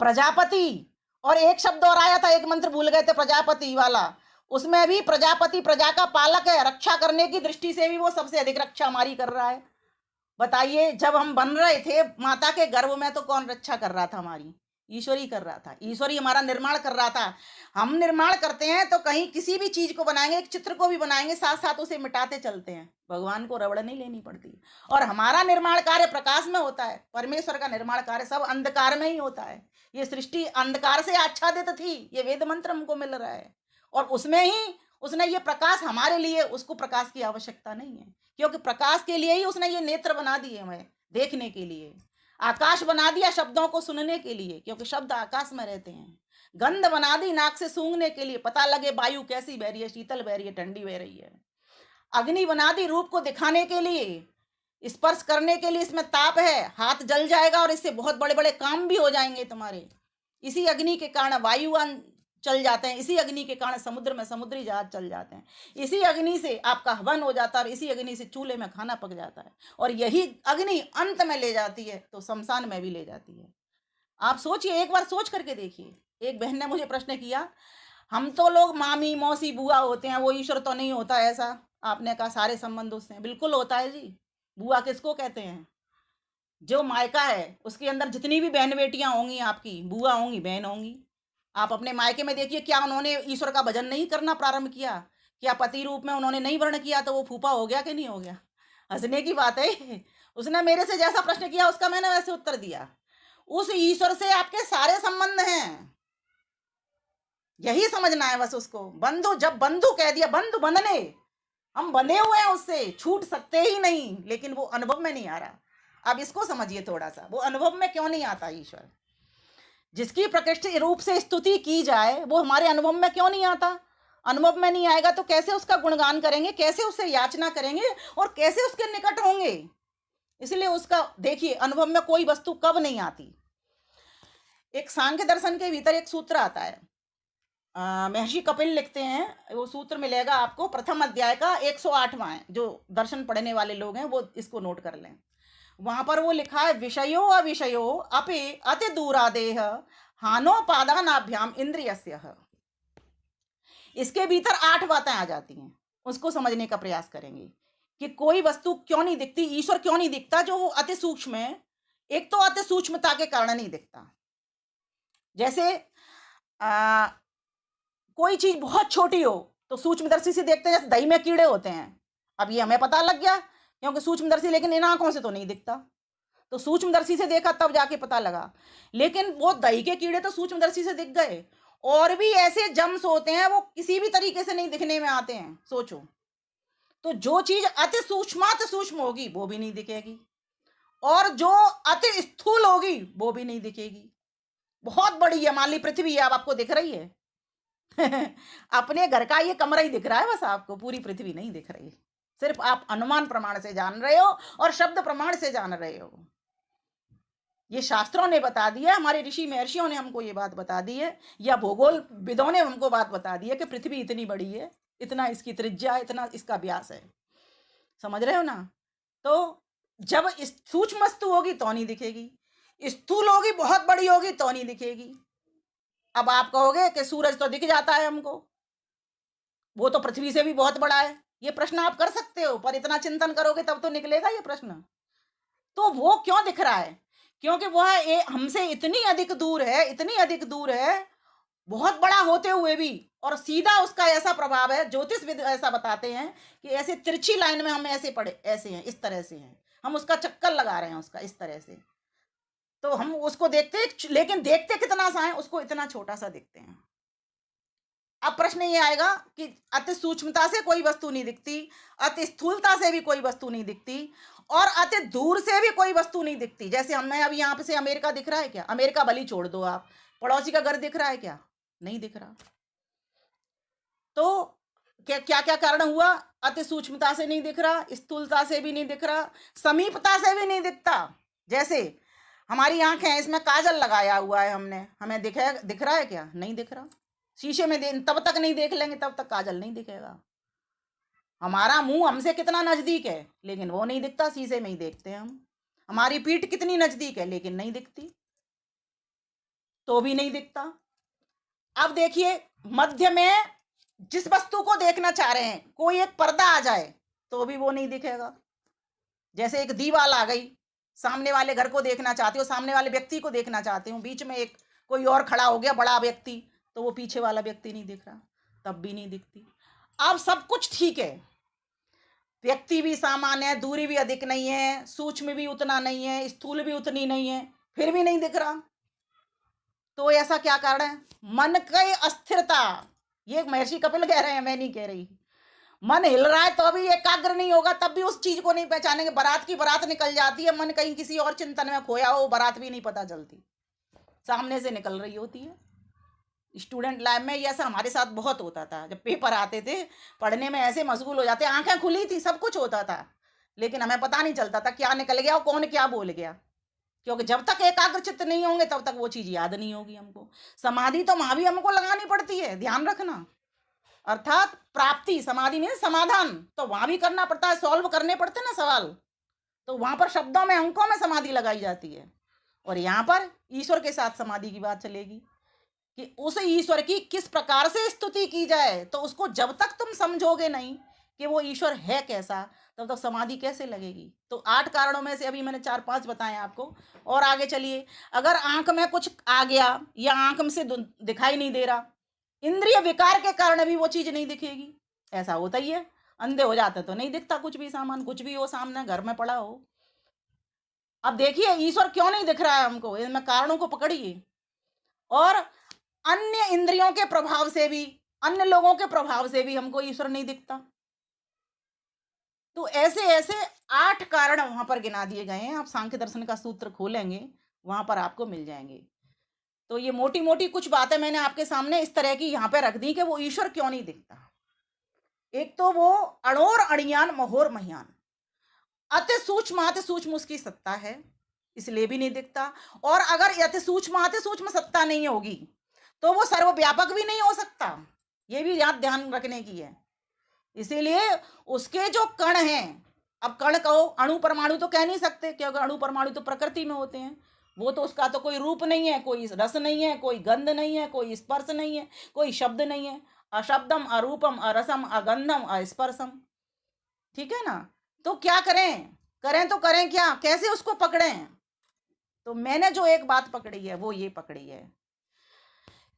प्रजापति, और एक शब्द और आया था, एक मंत्र भूल गए थे, प्रजापति वाला, उसमें भी प्रजापति प्रजा का पालक है, रक्षा करने की दृष्टि से भी वो सबसे अधिक रक्षा हमारी कर रहा है। बताइए, जब हम बन रहे थे माता के गर्भ में तो कौन रक्षा कर रहा था हमारी? ईश्वर ही कर रहा था, ईश्वर ही हमारा निर्माण कर रहा था। हम निर्माण करते हैं तो कहीं किसी भी चीज को बनाएंगे, एक चित्र को भी बनाएंगे, साथ साथ उसे मिटाते चलते हैं, भगवान को रबड़ नहीं लेनी पड़ती। और हमारा निर्माण कार्य प्रकाश में होता है, परमेश्वर का निर्माण कार्य सब अंधकार में ही होता है। ये सृष्टि अंधकार से आच्छादित थी, ये वेद मंत्र हमको मिल रहा है, और उसमें ही उसने ये प्रकाश हमारे लिए, उसको प्रकाश की आवश्यकता नहीं है, क्योंकि प्रकाश के लिए ही उसने ये नेत्र बना दिए हमें देखने के लिए, आकाश बना दिया शब्दों को सुनने के लिए, क्योंकि शब्द आकाश में रहते हैं, गंध बना दी नाक से सूंघने के लिए, पता लगे वायु कैसी बह रही है, शीतल बह रही है, ठंडी बह रही है। अग्नि बना दी रूप को दिखाने के लिए, स्पर्श करने के लिए, इसमें ताप है, हाथ जल जाएगा और इससे बहुत बड़े बड़े काम भी हो जाएंगे तुम्हारे। इसी अग्नि के कारण वायुयान चल जाते हैं, इसी अग्नि के कारण समुद्र में समुद्री जहाज चल जाते हैं, इसी अग्नि से आपका हवन हो जाता है, और इसी अग्नि से चूल्हे में खाना पक जाता है, और यही अग्नि अंत में ले जाती है तो शमशान में भी ले जाती है। आप सोचिए, एक बार सोच करके देखिए। एक बहन ने मुझे प्रश्न किया, हम तो लोग मामी मौसी बुआ होते हैं, वो ईश्वर तो नहीं होता ऐसा? आपने कहा सारे संबंध उससे हैं। बिल्कुल होता है जी। बुआ किसको कहते हैं? जो मायका है उसके अंदर जितनी भी बहन बेटियां होंगी आपकी, बुआ होंगी, बहन होंगी। आप अपने मायके में देखिए, क्या उन्होंने ईश्वर का भजन नहीं करना प्रारंभ किया? क्या पति रूप में उन्होंने नहीं वर्ण किया तो वो फूफा हो गया कि नहीं हो गया? हंसने की बात है। उसने मेरे से जैसा प्रश्न किया उसका मैंने वैसे उत्तर दिया। उस ईश्वर से आपके सारे संबंध हैं, यही समझना है बस उसको। बंधु, जब बंधु कह दिया, बंधु बंधने, हम बंधे हुए हैं उससे, छूट सकते ही नहीं, लेकिन वो अनुभव में नहीं आ रहा। अब इसको समझिए थोड़ा सा, वो अनुभव में क्यों नहीं आता ईश्वर? जिसकी प्रकृति रूप से स्तुति की जाए वो हमारे अनुभव में क्यों नहीं आता? अनुभव में नहीं आएगा तो कैसे उसका गुणगान करेंगे, कैसे उससे याचना करेंगे, और कैसे उसके निकट होंगे? इसलिए उसका देखिए, अनुभव में कोई वस्तु कब नहीं आती। एक सांख्य दर्शन के भीतर एक सूत्र आता है, महर्षि कपिल लिखते हैं, वो सूत्र मिलेगा आपको, प्रथम अध्याय का 108वां है। जो दर्शन पढ़ने वाले लोग हैं वो इसको नोट कर लें। वहां पर वो लिखा है, विषयो अविषयो अपि अति दूरादेह हानोपादानाभ्याम इंद्रियस्य। इसके भीतर 8 बातें आ जाती हैं, उसको समझने का प्रयास करेंगे कि कोई वस्तु क्यों नहीं दिखती, ईश्वर क्यों नहीं दिखता, जो वो अति सूक्ष्म है, एक तो अति सूक्ष्मता के कारण नहीं दिखता। जैसे कोई चीज बहुत छोटी हो तो सूक्ष्मदर्शी से देखते हैं, जैसे दही में कीड़े होते हैं, अब ये हमें पता लग गया क्योंकि सूक्ष्मदर्शी, लेकिन इन आंखों से तो नहीं दिखता, तो सूक्ष्मदर्शी से देखा तब जाके पता लगा। लेकिन वो दही के कीड़े तो सूक्ष्मदर्शी से दिख गए, और भी ऐसे जम्स होते हैं वो किसी भी तरीके से नहीं दिखने में आते हैं, सोचो। तो जो चीज अति सूक्ष्म होगी वो भी नहीं दिखेगी, और जो अति स्थूल होगी वो भी नहीं दिखेगी। बहुत बड़ी है, मान ली पृथ्वी है, अब आपको दिख रही है अपने घर का ये कमरा ही दिख रहा है बस आपको, पूरी पृथ्वी नहीं दिख रही, सिर्फ आप अनुमान प्रमाण से जान रहे हो और शब्द प्रमाण से जान रहे हो। ये शास्त्रों ने बता दिया, हमारे ऋषि महर्षियों ने हमको ये बात बता दी है, या भूगोल विदों ने हमको बात बता दी है कि पृथ्वी इतनी बड़ी है, इतना इसकी त्रिज्या, इतना इसका व्यास है, समझ रहे हो ना। तो जब सूक्ष्म वस्तु होगी तो नहीं दिखेगी, स्थूल होगी, बहुत बड़ी होगी तो नहीं दिखेगी। अब आप कहोगे कि सूरज तो दिख जाता है हमको, वो तो पृथ्वी से भी बहुत बड़ा है, ये प्रश्न आप कर सकते हो, पर इतना चिंतन करोगे तब तो निकलेगा ये प्रश्न। तो वो क्यों दिख रहा है? क्योंकि वह हमसे इतनी अधिक दूर है, इतनी अधिक दूर है, बहुत बड़ा होते हुए भी, और सीधा उसका ऐसा प्रभाव है, ज्योतिषविद ऐसा बताते हैं कि ऐसे तिरछी लाइन में हम ऐसे पड़े, ऐसे हैं, इस तरह से हैं, हम उसका चक्कर लगा रहे हैं उसका, इस तरह से। तो हम उसको देखते, लेकिन देखते कितना सा है, उसको इतना छोटा सा दिखते हैं। अब प्रश्न ये आएगा कि अति सूक्ष्मता से कोई वस्तु नहीं दिखती, अति स्थूलता से भी कोई वस्तु नहीं दिखती, और अति दूर से भी कोई वस्तु नहीं दिखती। जैसे हमें अभी यहाँ पे से अमेरिका दिख रहा है क्या? अमेरिका भली छोड़ दो आप, पड़ोसी का घर दिख रहा है क्या? नहीं दिख रहा। तो क्या क्या क्या कारण हुआ? अति सूक्ष्मता से नहीं दिख रहा, स्थूलता से भी नहीं दिख रहा, समीपता से भी नहीं दिखता। जैसे हमारी आंख है, इसमें काजल लगाया हुआ है हमने, हमें दिख रहा है क्या? नहीं दिख रहा। शीशे में तब तक नहीं देख लेंगे तब तक काजल नहीं दिखेगा। हमारा मुंह हमसे कितना नजदीक है, लेकिन वो नहीं दिखता, शीशे में ही देखते हैं हम। हमारी पीठ कितनी नजदीक है, लेकिन नहीं दिखती, तो भी नहीं दिखता। अब देखिए, मध्य में जिस वस्तु को देखना चाह रहे हैं, कोई एक पर्दा आ जाए तो भी वो नहीं दिखेगा। जैसे एक दीवार आ गई, सामने वाले घर को देखना चाहते हो, सामने वाले व्यक्ति को देखना चाहते हो, बीच में एक कोई और खड़ा हो गया बड़ा व्यक्ति, तो वो पीछे वाला व्यक्ति नहीं दिख रहा, तब भी नहीं दिखती। अब सब कुछ ठीक है, व्यक्ति भी सामान्य है, दूरी भी अधिक नहीं है, सूक्ष्म भी उतना नहीं है, स्थूल भी उतनी नहीं है, फिर भी नहीं दिख रहा। तो ऐसा क्या कारण है? मन की अस्थिरता। ये महर्षि कपिल कह रहे हैं, मैं नहीं कह रही। मन हिल रहा है तो भी एकाग्र नहीं होगा, तब भी उस चीज को नहीं पहचानेंगे। बारात की बारात निकल जाती है, मन कहीं किसी और चिंतन में खोया हो, बारात भी नहीं पता चलती, सामने से निकल रही होती है। स्टूडेंट लाइफ में ये ऐसा हमारे साथ बहुत होता था, जब पेपर आते थे, पढ़ने में ऐसे मशगूल हो जाते, आंखें खुली थी, सब कुछ होता था, लेकिन हमें पता नहीं चलता था क्या निकल गया और कौन क्या बोल गया, क्योंकि जब तक एकाग्र चित्त नहीं होंगे तब तक वो चीज याद नहीं होगी हमको। समाधि तो वहां भी हमको लगानी पड़ती है, ध्यान रखना, अर्थात प्राप्ति, समाधि में समाधान तो वहां भी करना पड़ता है, सॉल्व करने पड़ते ना सवाल, तो वहां पर शब्दों में, अंकों में समाधि लगाई जाती है। और यहाँ पर ईश्वर के साथ समाधि की बात चलेगी कि उस ईश्वर की किस प्रकार से स्तुति की जाए। तो उसको जब तक तुम समझोगे नहीं कि वो ईश्वर है कैसा, तब तक समाधि कैसे लगेगी। तो 8 कारणों में से अभी मैंने 4-5 बताए आपको, और आगे चलिए। अगर आंख में कुछ आ गया या आंख में से दिखाई नहीं दे रहा, इंद्रिय विकार के कारण भी वो चीज नहीं दिखेगी, ऐसा होता ही है। अंधे हो जाते तो नहीं दिखता कुछ भी सामान, कुछ भी हो सामने, घर में पड़ा हो। अब देखिए ईश्वर क्यों नहीं दिख रहा है हमको, इसमें कारणों को पकड़िए। और अन्य इंद्रियों के प्रभाव से भी, अन्य लोगों के प्रभाव से भी हमको ईश्वर नहीं दिखता। तो ऐसे ऐसे 8 कारण वहां पर गिना दिए गए हैं। आप सांख्य दर्शन का सूत्र खोलेंगे, वहां पर आपको मिल जाएंगे। तो ये मोटी मोटी कुछ बातें मैंने आपके सामने इस तरह की यहाँ पे रख दी कि वो ईश्वर क्यों नहीं दिखता। एक तो वो अणोर अणियान महोर महियान, अति सूक्ष्म उसकी सत्ता है, इसलिए भी नहीं दिखता। और अगर अति सूक्ष्म सत्ता नहीं होगी तो वो सर्वव्यापक भी नहीं हो सकता, ये भी याद ध्यान रखने की है। इसीलिए उसके जो कण हैं, अब कण कहो, अणु परमाणु तो कह नहीं सकते, क्योंकि अणु परमाणु तो प्रकृति में होते हैं, वो तो उसका तो कोई रूप नहीं है, कोई रस नहीं है, कोई गंध नहीं है, कोई स्पर्श नहीं है, कोई शब्द नहीं है। अशब्दम अरूपम अरसम अगंधम अस्पर्शम, ठीक है ना। तो क्या करें, करें तो करें क्या, कैसे उसको पकड़ें? तो मैंने जो एक बात पकड़ी है वो ये पकड़ी है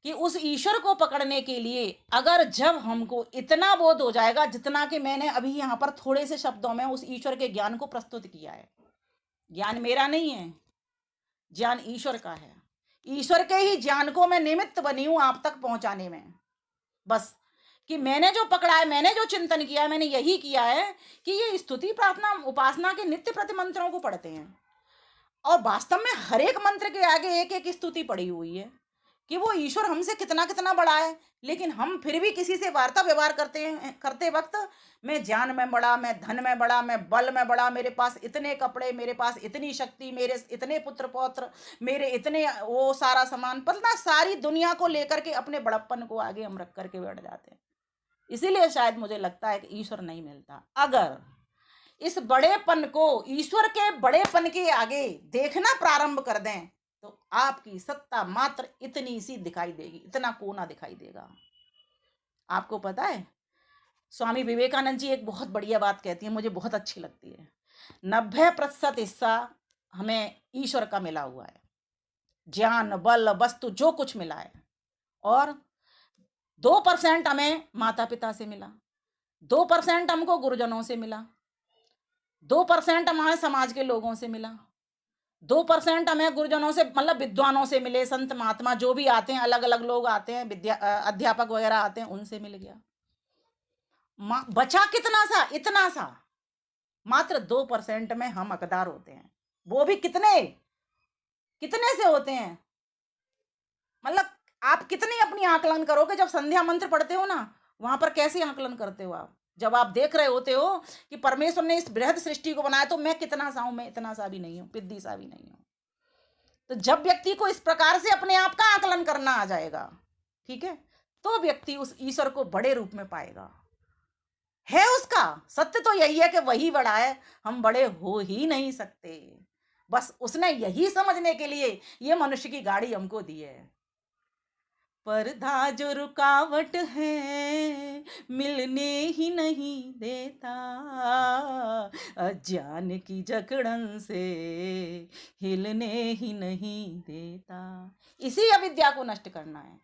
कि उस ईश्वर को पकड़ने के लिए अगर जब हमको इतना बोध हो जाएगा, जितना कि मैंने अभी यहाँ पर थोड़े से शब्दों में उस ईश्वर के ज्ञान को प्रस्तुत किया है। ज्ञान मेरा नहीं है, ज्ञान ईश्वर का है। ईश्वर के ही ज्ञान को मैं निमित्त बनी हूं आप तक पहुंचाने में। बस कि मैंने जो पकड़ा है, मैंने जो चिंतन किया है, मैंने यही किया है कि ये स्तुति प्रार्थना उपासना के नित्य प्रति मंत्रों को पढ़ते हैं, और वास्तव में हर एक मंत्र के आगे एक एक स्तुति पड़ी हुई है कि वो ईश्वर हमसे कितना कितना बड़ा है। लेकिन हम फिर भी किसी से वार्ता व्यवहार करते वक्त मैं ज्ञान में बड़ा, मैं धन में बड़ा, मैं बल में बड़ा, मेरे पास इतने कपड़े, मेरे पास इतनी शक्ति, मेरे इतने पुत्र पौत्र, मेरे इतने वो सारा सामान, पता सारी दुनिया को लेकर के अपने बड़प्पन को आगे हम रख करके बैठ जाते हैं। इसीलिए शायद मुझे लगता है कि ईश्वर नहीं मिलता। अगर इस बड़ेपन को ईश्वर के बड़ेपन के आगे देखना प्रारंभ कर दें तो आपकी सत्ता मात्र इतनी सी दिखाई देगी, इतना कोना दिखाई देगा। आपको पता है स्वामी विवेकानंद जी एक बहुत बढ़िया बात कहती है, मुझे बहुत अच्छी लगती है। 90% हिस्सा हमें ईश्वर का मिला हुआ है, ज्ञान बल वस्तु जो कुछ मिला है, और 2% हमें माता पिता से मिला, 2% हमको गुरुजनों से मिला, 2% हमारे समाज के लोगों से मिला, 2% हमें गुरुजनों से मतलब विद्वानों से मिले, संत महात्मा जो भी आते हैं, अलग अलग लोग आते हैं, अध्यापक वगैरह आते हैं, उनसे मिल गया। बचा कितना सा? इतना सा। मात्र 2% में हम हकदार होते हैं। वो भी कितने कितने से होते हैं? मतलब आप कितनी अपनी आकलन करोगे जब संध्या मंत्र पढ़ते हो ना, वहां पर कैसे आकलन करते हो आप? जब आप देख रहे होते हो कि परमेश्वर ने इस बृहद सृष्टि को बनाया तो मैं कितना सा हूं, मैं इतना सा भी नहीं हूं, पिद्दी सा भी नहीं हूं। तो जब व्यक्ति को इस प्रकार से अपने आप का आकलन करना आ जाएगा, ठीक है, तो व्यक्ति उस ईश्वर को बड़े रूप में पाएगा। है उसका सत्य तो यही है कि वही बड़ा है, हम बड़े हो ही नहीं सकते। बस उसने यही समझने के लिए ये मनुष्य की गाड़ी हमको दी है। पर्दा जो रुकावट है मिलने ही नहीं देता, अज्ञान की जकड़न से हिलने ही नहीं देता। इसी अविद्या को नष्ट करना है।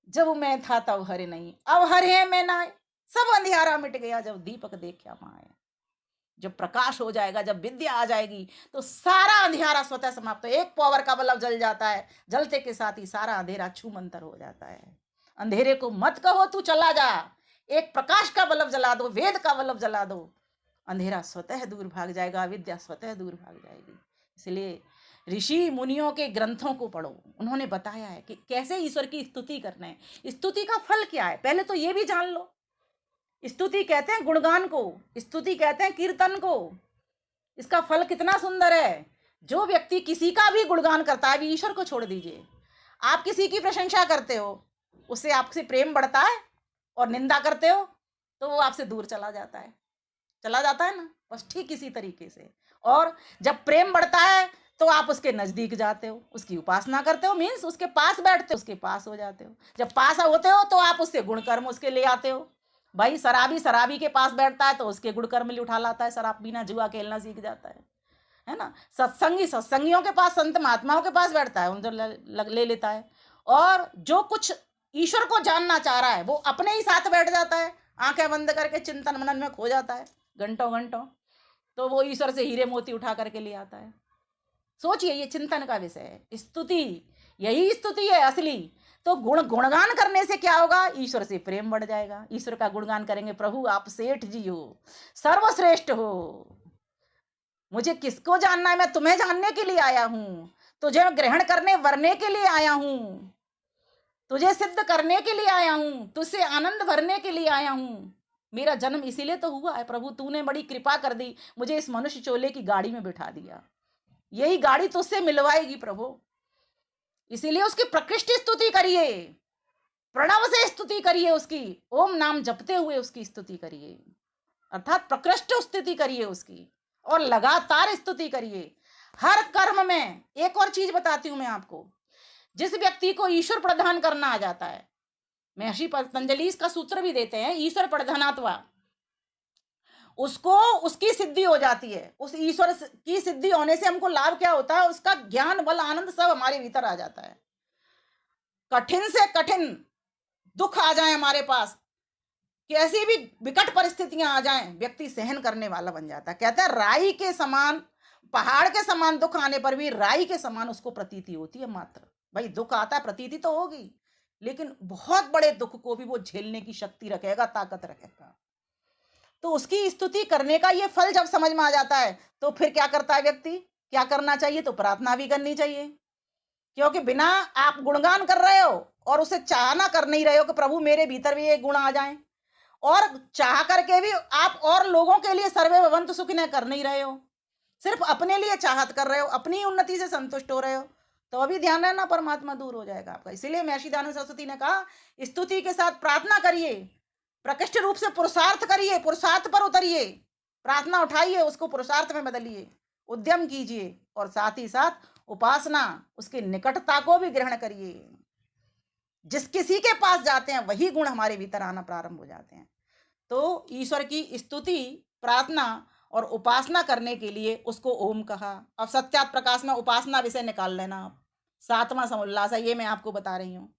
जब मैं था तब हरे नहीं, अब हरे में ना, सब अंधियारा मिट गया जब दीपक देखा माए। जब प्रकाश हो जाएगा, जब विद्या आ जाएगी तो सारा अंधेरा स्वतः समाप्त। एक पावर का बल्ब जल जाता है, जलते के साथ ही सारा अंधेरा छूमंतर हो जाता है। अंधेरे को मत कहो तू चला जा, एक प्रकाश का बल्ब जला दो, वेद का बल्ब जला दो, अंधेरा स्वतः दूर भाग जाएगा, विद्या स्वतः दूर भाग जाएगी। इसलिए ऋषि मुनियों के ग्रंथों को पढ़ो, उन्होंने बताया है कि कैसे ईश्वर की स्तुति करना है। स्तुति का फल क्या है, पहले तो ये भी जान लो। स्तुति कहते हैं गुणगान को, स्तुति कहते हैं कीर्तन को। इसका फल कितना सुंदर है। जो व्यक्ति किसी का भी गुणगान करता है, अभी ईश्वर को छोड़ दीजिए, आप किसी की प्रशंसा करते हो, उससे आपसे प्रेम बढ़ता है, और निंदा करते हो तो वो आपसे दूर चला जाता है ना। बस ठीक इसी तरीके से। और जब प्रेम बढ़ता है तो आप उसके नजदीक जाते हो, उसकी उपासना करते हो, मीन्स उसके पास बैठते हो, उसके पास हो जाते हो। जब पास होते हो तो आप उससे गुण कर्म उसके ले आते हो। भाई शराबी के पास बैठता है तो उसके गुण कर्म ले उठा लाता है, शराब पीना जुआ खेलना सीख जाता है ना। सत्संगियों के पास, संत महात्माओं के पास बैठता है, उनसे ले लेता है। और जो कुछ ईश्वर को जानना चाह रहा है वो अपने ही साथ बैठ जाता है, आंखें बंद करके चिंतन मनन में खो जाता है घंटों घंटों, तो वो ईश्वर से हीरे मोती उठा करके ले आता है। सोचिए, ये चिंतन का विषय है। स्तुति, यही स्तुति है असली। तो गुणगान करने से क्या होगा? ईश्वर से प्रेम बढ़ जाएगा। ईश्वर का गुणगान करेंगे, प्रभु आप सेठ जी हो, सर्वश्रेष्ठ हो, मुझे किसको जानना है, मैं तुम्हें जानने के लिए आया हूं, तुझे ग्रहण करने वरने के लिए आया हूं, तुझे सिद्ध करने के लिए आया हूं, तुझसे आनंद भरने के लिए आया हूं। मेरा जन्म इसीलिए तो हुआ है प्रभु, तूने बड़ी कृपा कर दी, मुझे इस मनुष्य चोले की गाड़ी में बिठा दिया, यही गाड़ी तुझसे मिलवाएगी प्रभु। इसीलिए उसकी प्रकृष्ट स्तुति करिए, प्रणव से स्तुति करिए, उसकी ओम नाम जपते हुए उसकी स्तुति करिए, अर्थात प्रकृष्ट स्तुति करिए उसकी, और लगातार स्तुति करिए हर कर्म में। एक और चीज बताती हूं मैं आपको, जिस व्यक्ति को ईश्वर प्रधान करना आ जाता है, महर्षि पतंजलि इसका सूत्र भी देते हैं, ईश्वर प्रधानात्वा, उसको उसकी सिद्धि हो जाती है। उस ईश्वर की सिद्धि होने से हमको लाभ क्या होता है? उसका ज्ञान, बल, आनंद सब हमारे भीतर आ जाता है। कठिन से कठिन दुख आ जाए हमारे पास, कैसी भी विकट परिस्थितियां आ जाएं, व्यक्ति सहन करने वाला बन जाता है। कहता है राई के समान, पहाड़ के समान दुख आने पर भी राई के समान उसको प्रतीति होती है मात्र। भाई दुख आता है, प्रतीति तो होगी, लेकिन बहुत बड़े दुख को भी वो झेलने की शक्ति रखेगा, ताकत रखेगा। तो उसकी स्तुति करने का ये फल जब समझ में आ जाता है, तो फिर क्या करता है व्यक्ति? क्या करना चाहिए? तो प्रार्थना भी करनी चाहिए, क्योंकि बिना आप गुणगान कर रहे हो और उसे चाहना कर नहीं रहे हो कि प्रभु मेरे भीतर भी ये गुण आ जाएं, और चाह करके भी आप और लोगों के लिए सर्वे भवन्तु सुखिनः कर नहीं रहे हो, सिर्फ अपने लिए चाहत कर रहे हो, अपनी उन्नति से संतुष्ट हो रहे हो, तो अभी ध्यान रहना, परमात्मा दूर हो जाएगा आपका। इसीलिए महर्षि दयानंद सरस्वती ने कहा, स्तुति के साथ प्रार्थना करिए, प्रकृष्ट रूप से पुरुषार्थ करिए, पुरुषार्थ पर उतरिए, प्रार्थना उठाइए, उसको पुरुषार्थ में बदलिए, उद्यम कीजिए, और साथ ही साथ उपासना, उसकी निकटता को भी ग्रहण करिए। जिस किसी के पास जाते हैं वही गुण हमारे भीतर आना प्रारंभ हो जाते हैं। तो ईश्वर की स्तुति, प्रार्थना और उपासना करने के लिए उसको ओम कहा। अब सत्यात प्रकाश में उपासना विषय निकाल लेना आप, 7वां समुल्लास है, ये मैं आपको बता रही हूँ।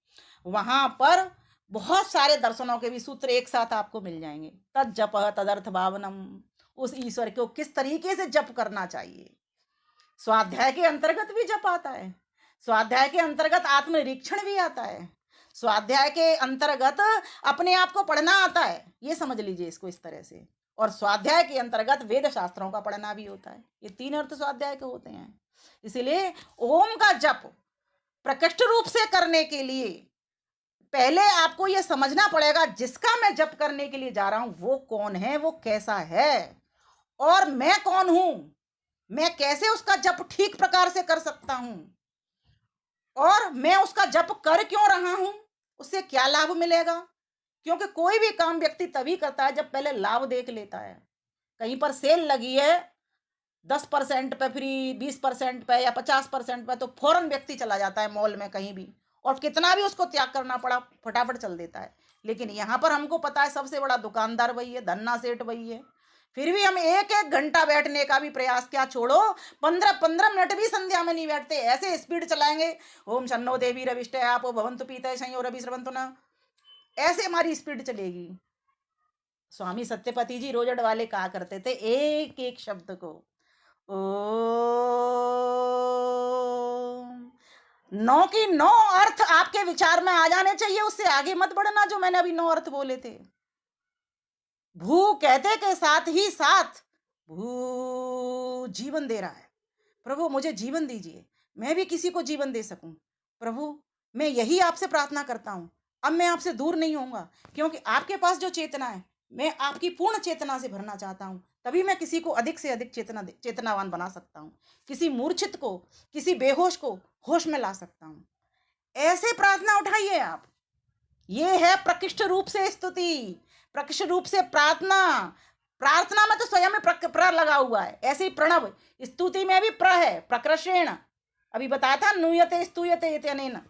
वहां पर बहुत सारे दर्शनों के भी सूत्र एक साथ आपको मिल जाएंगे। तद जप तदर्थ भावनम, उस ईश्वर को किस तरीके से जप करना चाहिए। स्वाध्याय के अंतर्गत भी जप आता है, स्वाध्याय के अंतर्गत आत्मनिरीक्षण भी आता है, स्वाध्याय के अंतर्गत अपने आप को पढ़ना आता है, ये समझ लीजिए इसको इस तरह से। और स्वाध्याय के अंतर्गत वेद शास्त्रों का पढ़ना भी होता है। ये 3 अर्थ स्वाध्याय के होते हैं। इसीलिए ओम का जप प्रकृष्ट रूप से करने के लिए पहले आपको यह समझना पड़ेगा, जिसका मैं जप करने के लिए जा रहा हूं वो कौन है, वो कैसा है, और मैं कौन हूं, मैं कैसे उसका जप ठीक प्रकार से कर सकता हूं, और मैं उसका जप कर क्यों रहा हूं, उससे क्या लाभ मिलेगा। क्योंकि कोई भी काम व्यक्ति तभी करता है जब पहले लाभ देख लेता है। कहीं पर सेल लगी है 10% पे फ्री, 20% पे या 50% पे, तो फौरन व्यक्ति चला जाता है मॉल में कहीं भी, और कितना भी उसको त्याग करना पड़ा फटाफट चल देता है। लेकिन यहाँ पर हमको पता है सबसे बड़ा दुकानदार वही है, धन्ना सेठ वही है, फिर भी हम 1-1 घंटा बैठने का भी प्रयास, क्या छोड़ो 15-15 मिनट भी संध्या में नहीं बैठते, ऐसे स्पीड चलाएंगे। ओम शन्नो देवी रविष्टे आपो भवन्तु पीतये संयो रवि स्रवन्तु न, ऐसे हमारी स्पीड चलेगी। स्वामी सत्यपति जी रोजड़ वाले कहा करते थे, एक एक शब्द को ओ 9 की 9 अर्थ आपके विचार में आ जाने चाहिए, उससे आगे मत बढ़ना जो मैंने अभी 9 अर्थ बोले थे। भू कहते के साथ ही साथ भू जीवन दे रहा है। प्रभु मुझे जीवन दीजिए, मैं भी किसी को जीवन दे सकूं। प्रभु मैं यही आपसे प्रार्थना करता हूं, अब मैं आपसे दूर नहीं होऊंगा, क्योंकि आपके पास जो चेतना है मैं आपकी पूर्ण चेतना से भरना चाहता हूं, तभी मैं किसी को अधिक से अधिक चेतनावान बना सकता हूं, किसी मूर्छित को, किसी बेहोश को होश में ला सकता हूं। ऐसे प्रार्थना उठाइए आप। ये है प्रकृष्ट रूप से स्तुति, प्रकृष्ट रूप से प्रार्थना। प्रार्थना में तो स्वयं में प्र लगा हुआ है, ऐसे ही प्रणव, स्तुति में भी प्र है, प्रकृषेण, अभी बताया था, नुयते स्तूयते इत्यनेन,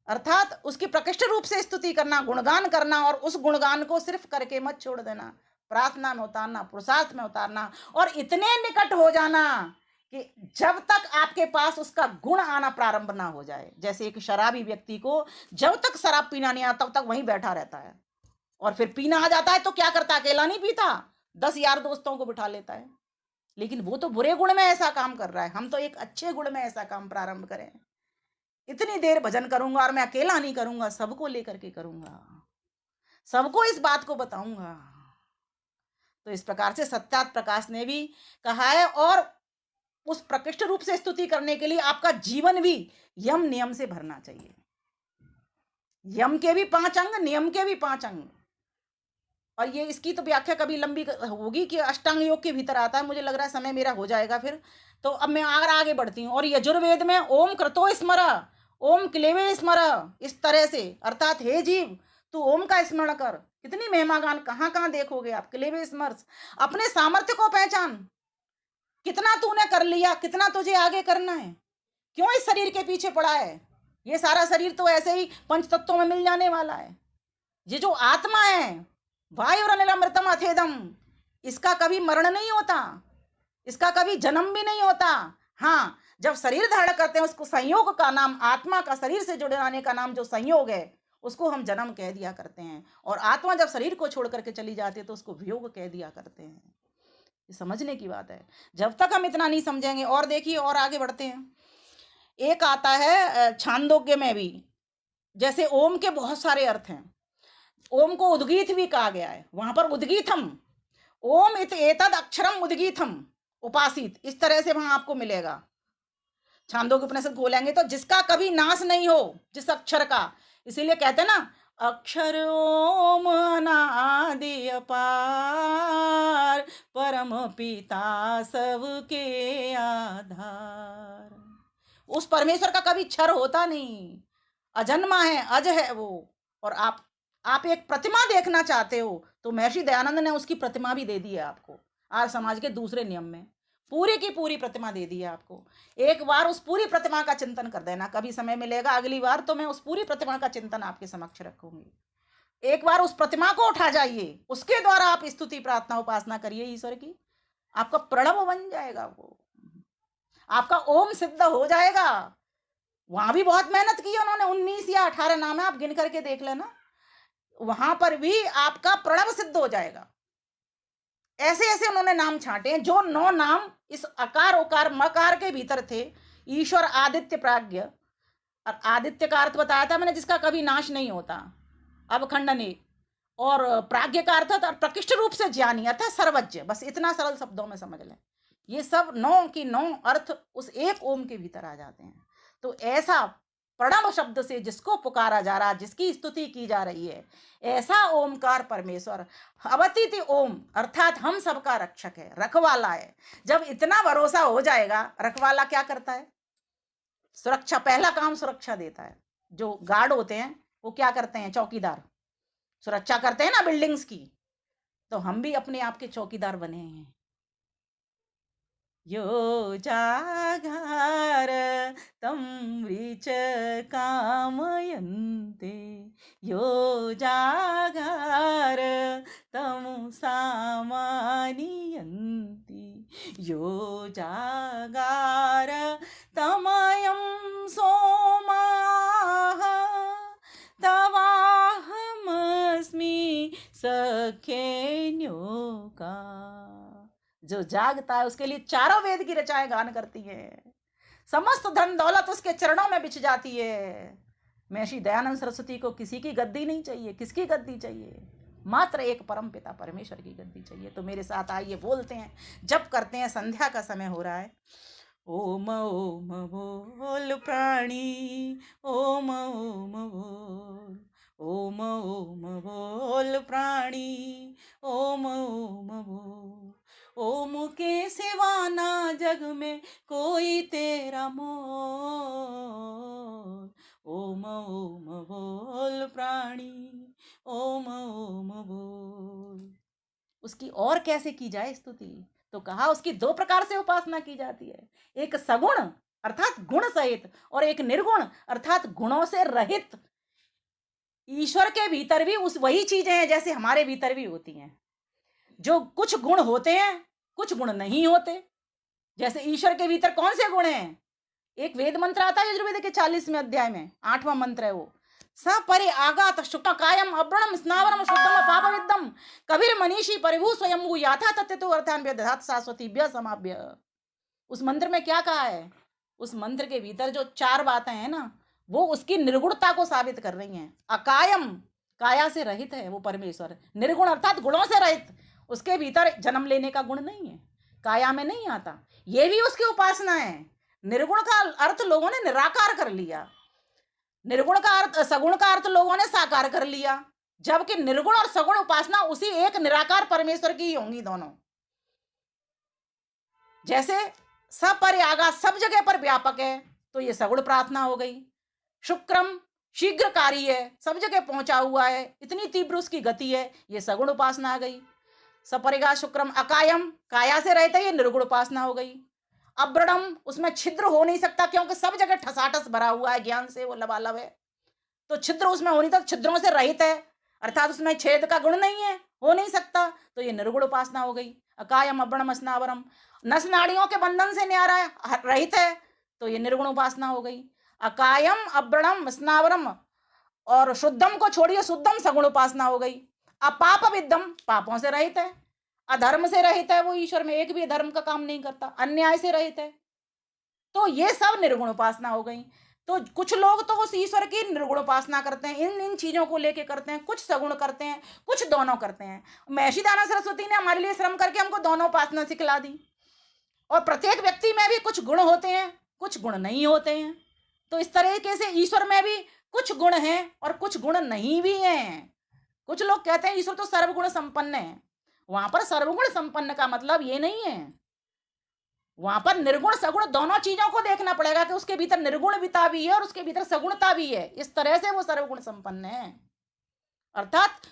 अर्थात उसकी प्रकृष्ट रूप से स्तुति करना, गुणगान करना, और उस गुणगान को सिर्फ करके मत छोड़ देना, प्रार्थना में उतारना, पुरुषार्थ में उतारना, और इतने निकट हो जाना कि जब तक आपके पास उसका गुण आना प्रारंभ ना हो जाए। जैसे एक शराबी व्यक्ति को जब तक शराब पीना नहीं आता तब तक वहीं बैठा रहता है, और फिर पीना आ जाता है तो क्या करता है, अकेला नहीं पीता, 10 यार दोस्तों को बिठा लेता है। लेकिन वो तो बुरे गुण में ऐसा काम कर रहा है, हम तो एक अच्छे गुण में ऐसा काम प्रारंभ करें। इतनी देर भजन करूंगा और मैं अकेला नहीं करूंगा, सबको लेकर के करूंगा, सबको इस बात को बताऊंगा। तो इस प्रकार से सत्यात प्रकाश ने भी कहा है। और उस प्रकृष्ट रूप से स्तुति करने के लिए आपका जीवन भी यम नियम से भरना चाहिए। यम के भी 5 अंग, नियम के भी 5 अंग। और ये इसकी तो व्याख्या कभी लंबी होगी कि अष्टांग योग के भीतर आता है। मुझे लग रहा है समय मेरा हो जाएगा फिर, तो अब मैं आगे बढ़ती हूँ। और यजुर्वेद में ओम कृतो स्मर, ओम क्लेवे स्मर, इस तरह से, अर्थात हे जीव तू ओम का स्मरण कर। कितनी महिमागान कहाँ कहाँ देखोगे आप। क्लेवे स्मर, अपने सामर्थ्य को पहचान, कितना तूने कर लिया, कितना तुझे आगे करना है, क्यों इस शरीर के पीछे पड़ा है। ये सारा शरीर तो ऐसे ही 5 तत्वों में मिल जाने वाला है। ये जो आत्मा है, वायुरनिल अमृतम अथेदम, इसका कभी मरण नहीं होता, इसका कभी जन्म भी नहीं होता। हाँ, जब शरीर धारण करते हैं उसको संयोग का नाम, आत्मा का शरीर से जुड़े रहने का नाम जो संयोग है उसको हम जन्म कह दिया करते हैं, और आत्मा जब शरीर को छोड़ करके चली जाती है तो उसको वियोग कह दिया करते हैं। ये समझने की बात है। जब तक हम इतना नहीं समझेंगे, और देखिए और आगे बढ़ते हैं। एक आता है छांदोग्य में भी, जैसे ओम के बहुत सारे अर्थ हैं। ओम को उद्गीत भी कहा गया है, वहां पर उद्गीतम, ओम इत एतद अक्षरम उद्गीतम उपासित, इस तरह से वहां आपको मिलेगा। छांदोग्य उपनिषद खोलेंगे तो जिसका कभी नाश नहीं हो, जिस अक्षर का, इसीलिए कहते हैं ना अक्षर ओम अनादि अपार, परम पिता सबके आधार। उस परमेश्वर का कभी क्षर होता नहीं, अजन्मा है, अज है वो। और आप एक प्रतिमा देखना चाहते हो तो महर्षि दयानंद ने उसकी प्रतिमा भी दे दी है आपको, आर्य समाज के दूसरे नियम में पूरी की पूरी प्रतिमा दे दी है आपको। एक बार उस पूरी प्रतिमा का चिंतन कर देना, कभी समय मिलेगा अगली बार तो मैं उस पूरी प्रतिमा का चिंतन आपके समक्ष रखूंगी। एक बार उस प्रतिमा को उठा जाइए, उसके द्वारा आप स्तुति प्रार्थना उपासना करिए ईश्वर की, आपका प्रणव बन जाएगा, वो आपका ओम सिद्ध हो जाएगा। वहां भी बहुत मेहनत की है उन्होंने, 19 या 18 नाम है, आप गिन करके देख लेना, वहां पर भी आपका प्रणव सिद्ध हो जाएगा। ऐसे ऐसे उन्होंने नाम छांटे हैं, जो 9 नाम इस अकार उकार मकार के भीतर थे। ईश्वर आदित्य प्राज्ञ, और आदित्य का अर्थ बताया था मैंने, जिसका कभी नाश नहीं होता, अवखंडने, और प्राज्ञ का अर्थ था प्रकृष्ट रूप से ज्ञानी अर्थात सर्वज्ञ। बस इतना सरल शब्दों में समझ लें, ये सब 9 की 9 अर्थ उस एक ओम के भीतर आ जाते हैं। तो ऐसा प्रणव शब्द से जिसको पुकारा जा रहा, जिसकी स्तुति की जा रही है, ऐसा ओमकार परमेश्वर अवतिथि ओम अर्थात हम सबका रक्षक है, रखवाला है। जब इतना भरोसा हो जाएगा, रखवाला क्या करता है? सुरक्षा, पहला काम सुरक्षा देता है। जो गार्ड होते हैं वो क्या करते हैं? चौकीदार, सुरक्षा करते हैं ना बिल्डिंग्स की, तो हम भी अपने आप के चौकीदार बने हैं। यो जागार तम ऋच कामयन्ते, यो जागार तम सामानियन्ति, यो जागार तमयं सोमाः, तवाहमस्मि सखेन्योका। जो जागता है उसके लिए चारों वेद की रचाएं गान करती है, समस्त धन दौलत उसके चरणों में बिछ जाती है। महर्षि दयानंद सरस्वती को किसी की गद्दी नहीं चाहिए। किसकी गद्दी चाहिए? मात्र एक परम पिता परमेश्वर की गद्दी चाहिए। तो मेरे साथ आइए बोलते हैं, जप करते हैं, संध्या का समय हो रहा है। ओम ओम बोल प्राणी, ओम ओम बोल, ओम ओम बोल प्राणी, ओम ओम बोल। ओम के सिवा ना जग में कोई तेरा मोल, ओम ओम बोल प्राणी, ओम ओम बोल। उसकी और कैसे की जाए स्तुति? तो कहा उसकी 2 प्रकार से उपासना की जाती है, एक सगुण अर्थात गुण सहित, और एक निर्गुण अर्थात गुणों से रहित। ईश्वर के भीतर भी उस वही चीजें हैं जैसे हमारे भीतर भी होती हैं। जो कुछ गुण होते हैं, कुछ गुण नहीं होते। जैसे ईश्वर के भीतर कौन से गुण हैं? एक वेद मंत्र आता है यजुर्वेद के 40वें अध्याय में, 8वां मंत्र है वो, सपरि आगात शुक्ल कायम अब्रणम स्नावरम शुद्धम पापविद्धम कबीर मनीषी परिभू स्वयंभू याथा तत्तु अर्थान व्यदधात शाश्वतीभ्य समाभ्य। उस मंत्र में क्या कहा है? उस मंत्र के भीतर जो 4 बातें हैं ना, वो उसकी निर्गुणता को साबित कर रही हैं। अकायम, काया से रहित है वो परमेश्वर। निर्गुण अर्थात गुणों से रहित, उसके भीतर जन्म लेने का गुण नहीं है, काया में नहीं आता। ये भी उसकी उपासना है। निर्गुण का अर्थ लोगों ने निराकार कर लिया, निर्गुण का अर्थ, सगुण का अर्थ लोगों ने साकार कर लिया, जबकि निर्गुण और सगुण उपासना उसी एक निराकार परमेश्वर की ही होंगी दोनों। जैसे सब पर आगा, सब जगह पर व्यापक है, तो ये सगुण प्रार्थना हो गई। शुक्रम शीघ्रकारी है, सब जगह पहुंचा हुआ है, इतनी तीव्र उसकी गति है, ये सगुण उपासना आ गई। सपरिगा शुक्रम अकायम, काया से रहते, ये निर्गुण उपासना हो गई। अब्रणम, उसमें छिद्र हो नहीं सकता क्योंकि सब जगह ठसाठस भरा हुआ है, ज्ञान से वो लबालब है, तो छिद्र उसमें हो नहीं सकता, छिद्रों से रहित है अर्थात उसमें छेद का गुण नहीं है, हो नहीं सकता, तो ये निर्गुण उपासना हो गई। अकायम अव्रणम अस्नावरम, नस नाड़ियों के बंधन से न्यारा है, रहित है, तो ये निर्गुण उपासना हो गई। अकायम अव्रणम स्नावरम, और शुद्धम को छोड़िए, शुद्धम सगुण उपासना हो गई। अपाप विद्धम, पापों से रहित है, अधर्म से रहित है, वो ईश्वर में एक भी धर्म का काम नहीं करता, अन्याय से रहित है, तो ये सब निर्गुण उपासना हो गई। तो कुछ लोग तो उस ईश्वर की निर्गुण उपासना करते हैं, इन इन चीजों को लेके करते हैं, कुछ सगुण करते हैं, कुछ दोनों करते हैं। महर्षि दाना सरस्वती ने हमारे लिए श्रम करके हमको दोनों उपासना सिखला दी। और प्रत्येक व्यक्ति में भी कुछ गुण होते हैं, कुछ गुण नहीं होते हैं। तो इस तरीके से ईश्वर में भी कुछ गुण हैं और कुछ गुण नहीं भी हैं। कुछ लोग कहते हैं ईश्वर तो सर्वगुण संपन्न है, वहां पर सर्वगुण संपन्न का मतलब ये नहीं है, वहां पर निर्गुण सगुण दोनों चीजों को देखना पड़ेगा कि उसके भीतर निर्गुणता भी है और उसके भीतर सगुणता भी है, इस तरह से वो सर्वगुण संपन्न है। अर्थात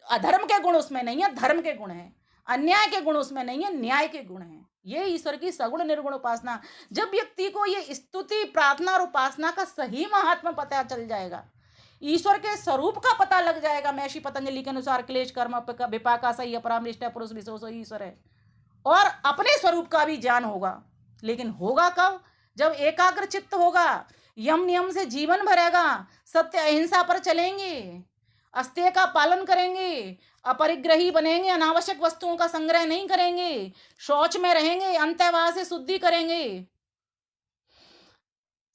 अधर्म के गुण उसमें नहीं है, धर्म के गुण है, अन्याय के गुण उसमें नहीं है, न्याय के गुण है। ये ईश्वर की सगुण निर्गुण उपासना। जब व्यक्ति को ये स्तुति प्रार्थना और उपासना का सही महात्मा पता चल जाएगा, ईश्वर के स्वरूप का पता लग जाएगा, महर्षि पतंजलि के अनुसार क्लेश कर्म विपाका सही अपरामृष्ट पुरुष विशेषो ईश्वर है, और अपने स्वरूप का भी ज्ञान होगा। लेकिन होगा कब? जब एकाग्र चित्त होगा, यम नियम से जीवन भरेगा, सत्य अहिंसा पर चलेंगे, अस्तेय का पालन करेंगे, अपरिग्रही बनेंगे, अनावश्यक वस्तुओं का संग्रह नहीं करेंगे, शौच में रहेंगे, अंतःवाह से शुद्धि करेंगे,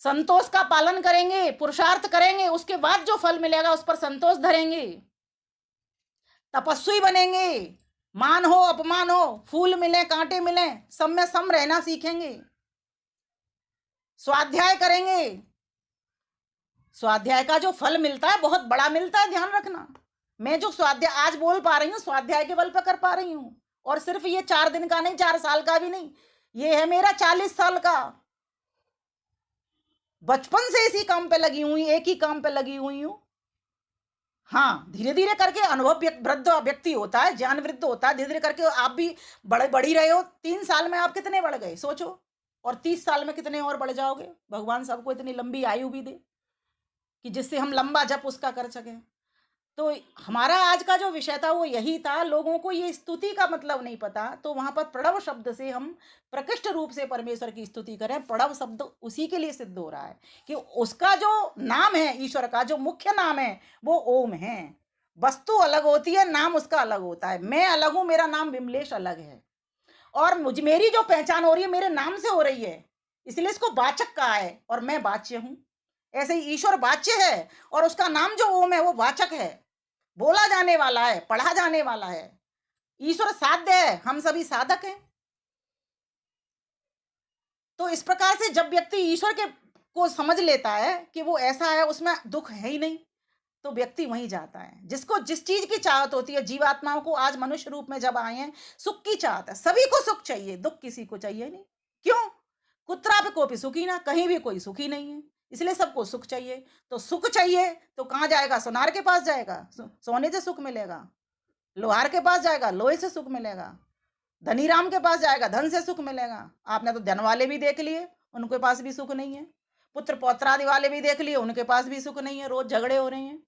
संतोष का पालन करेंगे, पुरुषार्थ करेंगे, उसके बाद जो फल मिलेगा उस पर संतोष धरेंगे, तपस्वी बनेंगे, मान हो अपमान हो, फूल मिले कांटे मिले, सब में सम रहना सीखेंगे, स्वाध्याय करेंगे। स्वाध्याय का जो फल मिलता है बहुत बड़ा मिलता है, ध्यान रखना। मैं जो स्वाध्याय आज बोल पा रही हूँ, स्वाध्याय के बल पर कर पा रही हूँ, और सिर्फ ये 4 दिन का नहीं, 4 साल का भी नहीं, ये है मेरा 40 साल का। बचपन से इसी काम पे लगी हुई, एक ही काम पे लगी हुई हूँ। हाँ, धीरे धीरे करके अनुभव वृद्ध व्यक्ति होता है, ज्ञान वृद्ध होता है, धीरे धीरे करके आप भी बढ़ी रहे हो। 3 साल में आप कितने बढ़ गए सोचो, और 30 साल में कितने और बढ़ जाओगे। भगवान सबको इतनी लंबी आयु भी दे कि जिससे हम लंबा जप उसका कर सकें। तो हमारा आज का जो विषय था वो यही था। लोगों को ये स्तुति का मतलब नहीं पता, तो वहां पर प्रणव शब्द से हम प्रकृष्ट रूप से परमेश्वर की स्तुति करें। प्रणव शब्द उसी के लिए सिद्ध हो रहा है कि उसका जो नाम है, ईश्वर का जो मुख्य नाम है वो ओम है। वस्तु अलग होती है, नाम उसका अलग होता है। मैं अलग हूं, मेरा नाम विमलेश अलग है, और मेरी जो पहचान हो रही है मेरे नाम से हो रही है, इसलिए इसको वाचक कहा है, और मैं वाच्य हूं। ऐसे ही ईश्वर वाच्य है और उसका नाम जो ओम है वो वाचक है, बोला जाने वाला है, पढ़ा जाने वाला है। ईश्वर साध्य है, हम सभी साधक हैं। तो इस प्रकार से जब व्यक्ति ईश्वर के को समझ लेता है कि वो ऐसा है, उसमें दुख है ही नहीं, तो व्यक्ति वहीं जाता है। जिसको जिस चीज की चाहत होती है, जीवात्माओं को आज मनुष्य रूप में जब आए हैं, सुख की चाहत है। सभी को सुख चाहिए, दुख किसी को चाहिए नहीं। क्यों? कुत्रापि कोपि सुखी ना, कहीं भी कोई सुखी नहीं है, इसलिए सबको सुख चाहिए। तो सुख चाहिए तो कहाँ जाएगा? सोनार के पास जाएगा, सोने से सुख मिलेगा। लोहार के पास जाएगा, लोहे से सुख मिलेगा। धनीराम के पास जाएगा, धन से सुख मिलेगा। आपने तो धन वाले भी देख लिए, उनके पास भी सुख नहीं है। पुत्र पौत्रादि वाले भी देख लिए, उनके पास भी सुख नहीं है, रोज झगड़े हो रहे हैं।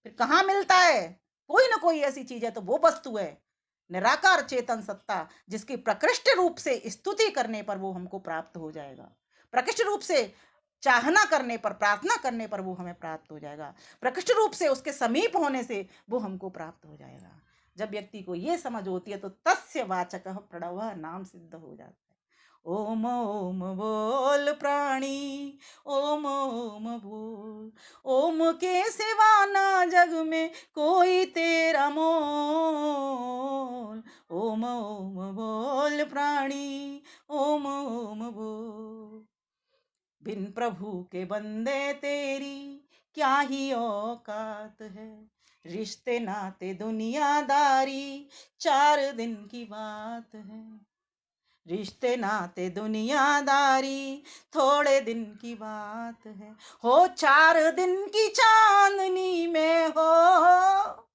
फिर कहाँ मिलता है? कोई ना कोई ऐसी चीज है, तो वो वस्तु है निराकार चेतन सत्ता, जिसकी प्रकृष्ट रूप से स्तुति करने पर वो हमको प्राप्त हो जाएगा। प्रकृष्ट रूप से चाहना करने पर, प्रार्थना करने पर वो हमें प्राप्त हो जाएगा। प्रकृष्ट रूप से उसके समीप होने से वो हमको प्राप्त हो जाएगा। जब व्यक्ति को ये समझ होती है तो तस्य वाचक प्रणव नाम सिद्ध हो जाता है। ओम ओम बोल प्राणी, ओम ओम बोल, ओम के सिवा ना जग में कोई तेरा मोल। ओम ओम बोल प्राणी, ओम ओम बोल, बिन प्रभु के बंदे तेरी क्या ही औकात है। रिश्ते नाते दुनियादारी 4 दिन की बात है। रिश्ते नाते दुनियादारी थोड़े दिन की बात है। हो 4 दिन की चांदनी में हो,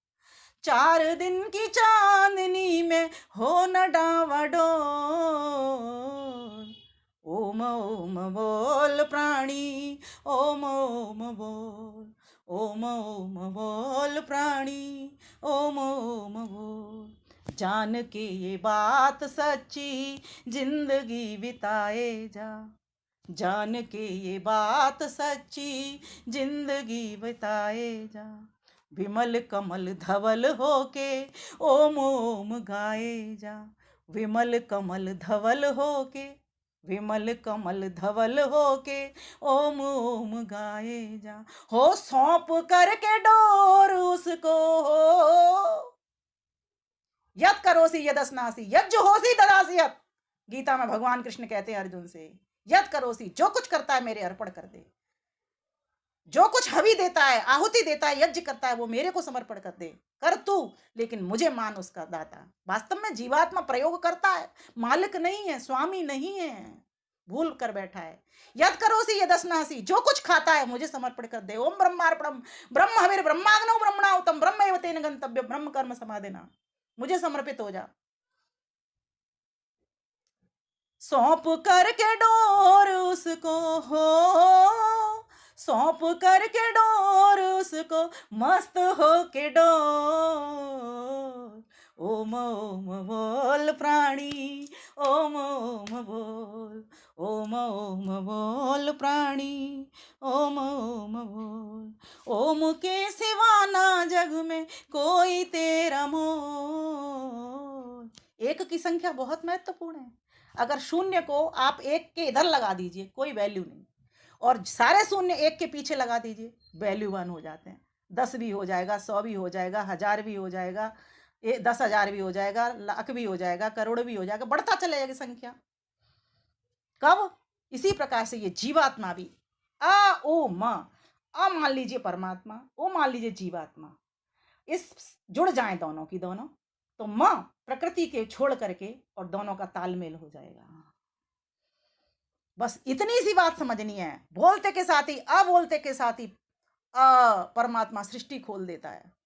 4 दिन की चांदनी में हो न डावाडोल। ओम ओम बोल प्राणी, ओम ओम बोल, ओम ओम बोल प्राणी, ओम ओम बोल। जान के ये बात सच्ची, जिंदगी बिताए जा। जान के ये बात सच्ची, जिंदगी बिताए जा। विमल कमल धवल होके ओम ओम गाए जा। विमल कमल धवल होके, विमल कमल धवल होके ओम ओम गाए जा। हो सौंप करके डोर उसको, हो यद करोसी यदस्नासी, यद जो होसी ददासी यद। गीता में भगवान कृष्ण कहते हैं अर्जुन से, यद करोसी, जो कुछ करता है मेरे अर्पण कर दे। जो कुछ हवि देता है, आहुति देता है, यज्ञ करता है, वो मेरे को समर्पण कर दे। कर तू, लेकिन मुझे मान उसका दाता। वास्तव में जीवात्मा प्रयोग करता है, मालिक नहीं है, स्वामी नहीं है, भूल कर बैठा है। यद करोसी यदस्नासी, जो कुछ खाता है मुझे समर्पण कर दे। ओम ब्रह्मार्पणम ब्रह्म हविर ब्रह्माग्नौ ब्रह्मणाहुतम ब्रह्मैव तेन गंतव्यम ब्रह्म कर्म समाधिना। मुझे समर्पित हो जा। सौंप करके डोर उसको, हो सौंप करके डोर उसको, मस्त हो के डोर। ओम ओम बोल प्राणी, ओम ओम बोल। ओम ओम बोल प्राणी, ओम ओम बोल। ओम के सिवा ना जग में कोई तेरा मोल। एक की संख्या बहुत महत्वपूर्ण है। अगर शून्य को आप एक के इधर लगा दीजिए, कोई वैल्यू नहीं, और सारे शून्य एक के पीछे लगा दीजिए, वैल्यूवान हो जाते हैं। 10 भी हो जाएगा, 100 भी हो जाएगा, 1000 भी हो जाएगा, 10,000 भी हो जाएगा, लाख भी हो जाएगा, करोड़ भी हो जाएगा, बढ़ता चलेगा संख्या। कब? इसी प्रकार से ये जीवात्मा भी, आ ओ म, आ मान लीजिए परमात्मा, ओ मान लीजिए जीवात्मा, इस जुड़ जाए दोनों की दोनों, तो मां प्रकृति के छोड़ करके और दोनों का तालमेल हो जाएगा। बस इतनी सी बात समझनी है। बोलते के साथ ही, अबोलते के साथ ही परमात्मा सृष्टि खोल देता है।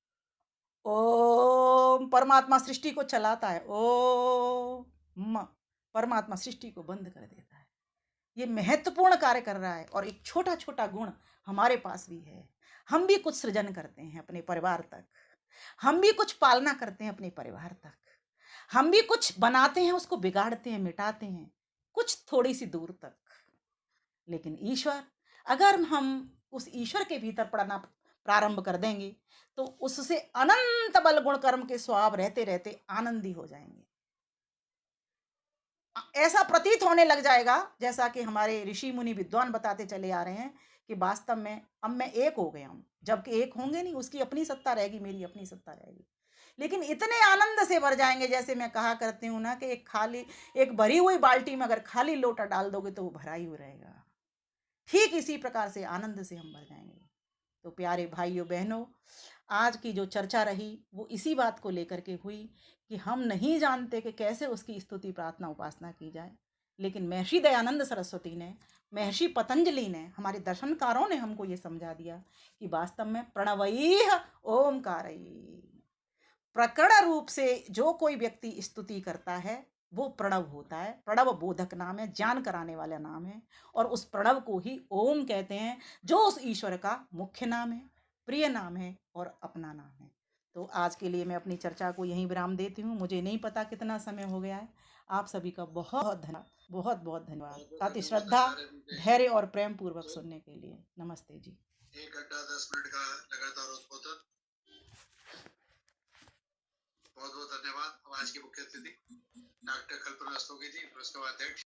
ओम परमात्मा सृष्टि को चलाता है, ओम परमात्मा सृष्टि को बंद कर देता है। ये महत्वपूर्ण कार्य कर रहा है। और एक छोटा छोटा गुण हमारे पास भी है। हम भी कुछ सृजन करते हैं अपने परिवार तक, हम भी कुछ पालना करते हैं अपने परिवार तक, हम भी कुछ बनाते हैं, उसको बिगाड़ते हैं, मिटाते हैं, कुछ थोड़ी सी दूर तक। लेकिन ईश्वर, अगर हम उस ईश्वर के भीतर पढ़ना प्रारंभ कर देंगे तो उससे अनंत बल गुण कर्म के स्वभाव रहते रहते आनंदी हो जाएंगे। ऐसा प्रतीत होने लग जाएगा जैसा कि हमारे ऋषि मुनि विद्वान बताते चले आ रहे हैं कि वास्तव में अब मैं एक हो गया हूं। जबकि एक होंगे नहीं, उसकी अपनी सत्ता रहेगी, मेरी अपनी सत्ता रहेगी। लेकिन इतने आनंद से भर जाएंगे, जैसे मैं कहा करती हूँ ना कि एक भरी हुई बाल्टी में अगर खाली लोटा डाल दोगे तो वो भरा ही रहेगा। ठीक इसी प्रकार से आनंद से हम भर जाएंगे। तो प्यारे भाइयों बहनों, आज की जो चर्चा रही वो इसी बात को लेकर के हुई कि हम नहीं जानते कि कैसे उसकी स्तुति प्रार्थना उपासना की जाए। लेकिन महर्षि दयानंद सरस्वती ने, महर्षि पतंजलि ने, हमारे दर्शनकारों ने हमको ये समझा दिया कि वास्तव में प्रणवैः ओमकारैः, प्रकट रूप से जो कोई व्यक्ति स्तुति करता है वो प्रणव होता है। प्रणव बोधक नाम है, ज्ञान कराने वाला नाम है। और उस प्रणव को ही ओम कहते हैं, जो उस ईश्वर का मुख्य नाम है, प्रिय नाम है और अपना नाम है। तो आज के लिए मैं अपनी चर्चा को यहीं विराम देती हूँ। मुझे नहीं पता कितना समय हो गया है। आप सभी का बहुत धन्यवाद, बहुत बहुत धन्यवाद अति श्रद्धा, धैर्य और प्रेम पूर्वक सुनने के लिए। नमस्ते जी। 1 घंटा 10 मिनट का लगातार उद्बोधन, बहुत बहुत धन्यवाद। अब आज की मुख्य अतिथि डॉक्टर कल्पना रस्तोगी जी, पुरस्कार अध्यक्ष।